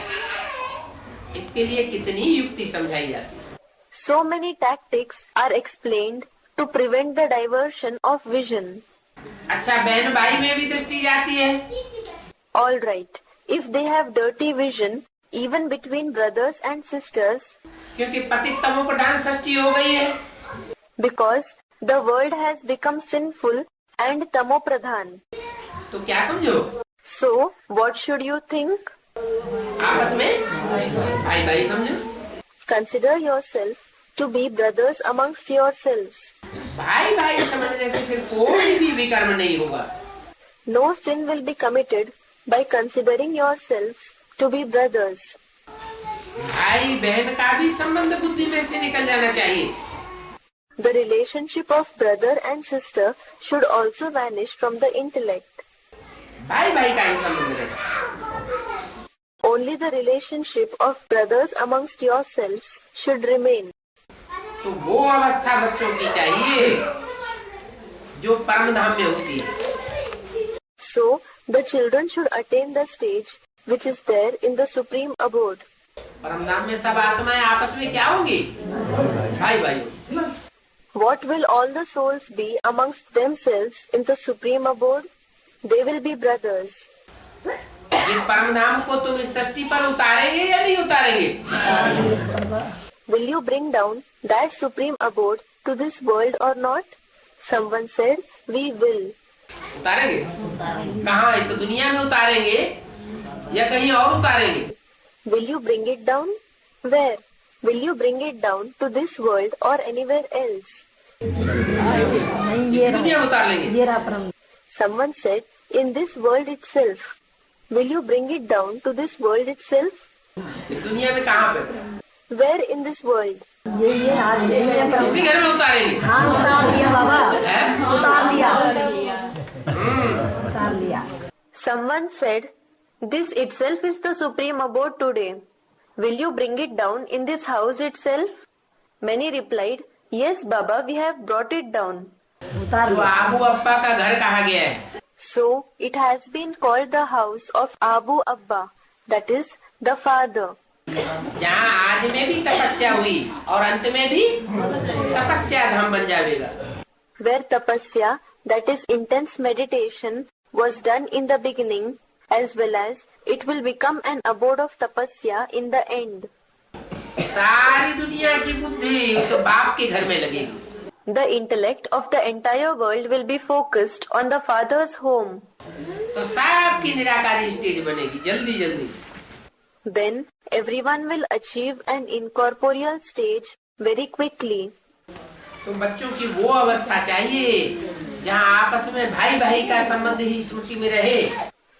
इसके लिए कितनी युक्ति समझाई जाती है। So many tactics are explained to prevent the diversion of vision. अच्छा, बहन भाई में भी दृष्टि जाती है। All right, if they have dirty vision, even between brothers and sisters, क्योंकि पतित तमो प्रधान सृष्टि हो गई है। because the world has become sinful and tamo pradhan. तो क्या समझो, So, what should you think? आपस में भाई भाई समझो। Consider yourself to be brothers amongst yourselves. भाई भाई समझने से फिर कोई भी विकर्म नहीं होगा। No sin will be committed by considering yourselves to be brothers. भाई बहन का भी संबंध बुद्धि में से निकल जाना चाहिए। The relationship of brother and sister should also vanish from the intellect. भाई भाई का ही संबंध रहेगा। Only the relationship of brothers amongst yourselves should remain. तो वो अवस्था बच्चों की चाहिए जो परम धाम में होती है। So, the children should attain the stage which is there in the supreme abode. परम धाम में सब आत्माएं आपस में क्या होंगी? भाई भाई। What will all the souls be amongst themselves in the supreme abode? They will be brothers. ये परम धाम को तुम इस सृष्टि पर उतारेंगे या नहीं उतारेंगे? Will you bring down that supreme abode to this world or not? Someone said, we will. उतारेंगे? कहाँ? इस दुनिया में उतारेंगे या कहीं और उतारेंगे? Will you bring it down? Where? Will you bring it down to this world or anywhere else? इस दुनिया में उतार लेंगे। Someone said, in this world itself. Will you bring it down to this world itself? इस दुनिया में कहाँ पे? Where in this world? इसी घर में उतारेंगे। हाँ, उतार लिया बाबा। हैं? उतार लिया। Someone said, this itself is the supreme abode today. Will you bring it down in this house itself? Many replied, yes Baba, we have brought it down. उतार तो लिया। आबू अब्बा का घर कहाँ गया है? So, it has been called the house of Abu Abba, that is, the father. जहाँ आज में भी तपस्या हुई और अंत में भी तपस्या धाम बन जाएगा। Where tapasya, that is intense meditation, was done in the beginning, as well as it will become an abode of tapasya in the end. सारी दुनिया की बुद्धि उस बाप के घर में लगेगी। The intellect of the entire world will be focused on the father's home. तो सबकी निराकारी स्टेज बनेगी जल्दी जल्दी। Then everyone will achieve an incorporeal stage very quickly. तो बच्चों की वो अवस्था चाहिए जहाँ आपस में भाई भाई का संबंध ही स्मृति में रहे।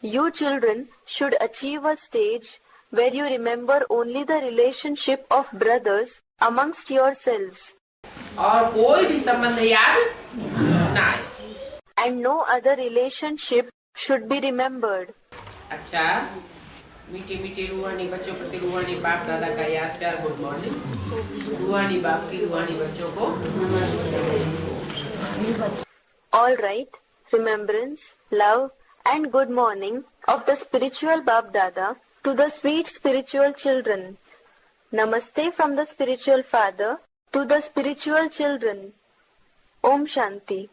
You children should achieve a stage where you remember only the relationship of brothers amongst yourselves. और कोई भी संबंध याद न आए। And no other relationship should be remembered. अच्छा, मीठे मीठे रूहानी बच्चों प्रति रूहानी बाप दादा का याद प्यार गुड मॉर्निंग। रूहानी बाप की रूहानी बच्चों को। All right, remembrance, love and good morning of the spiritual Bap Dada to the sweet spiritual children. Namaste from the spiritual father to the spiritual children. Om Shanti.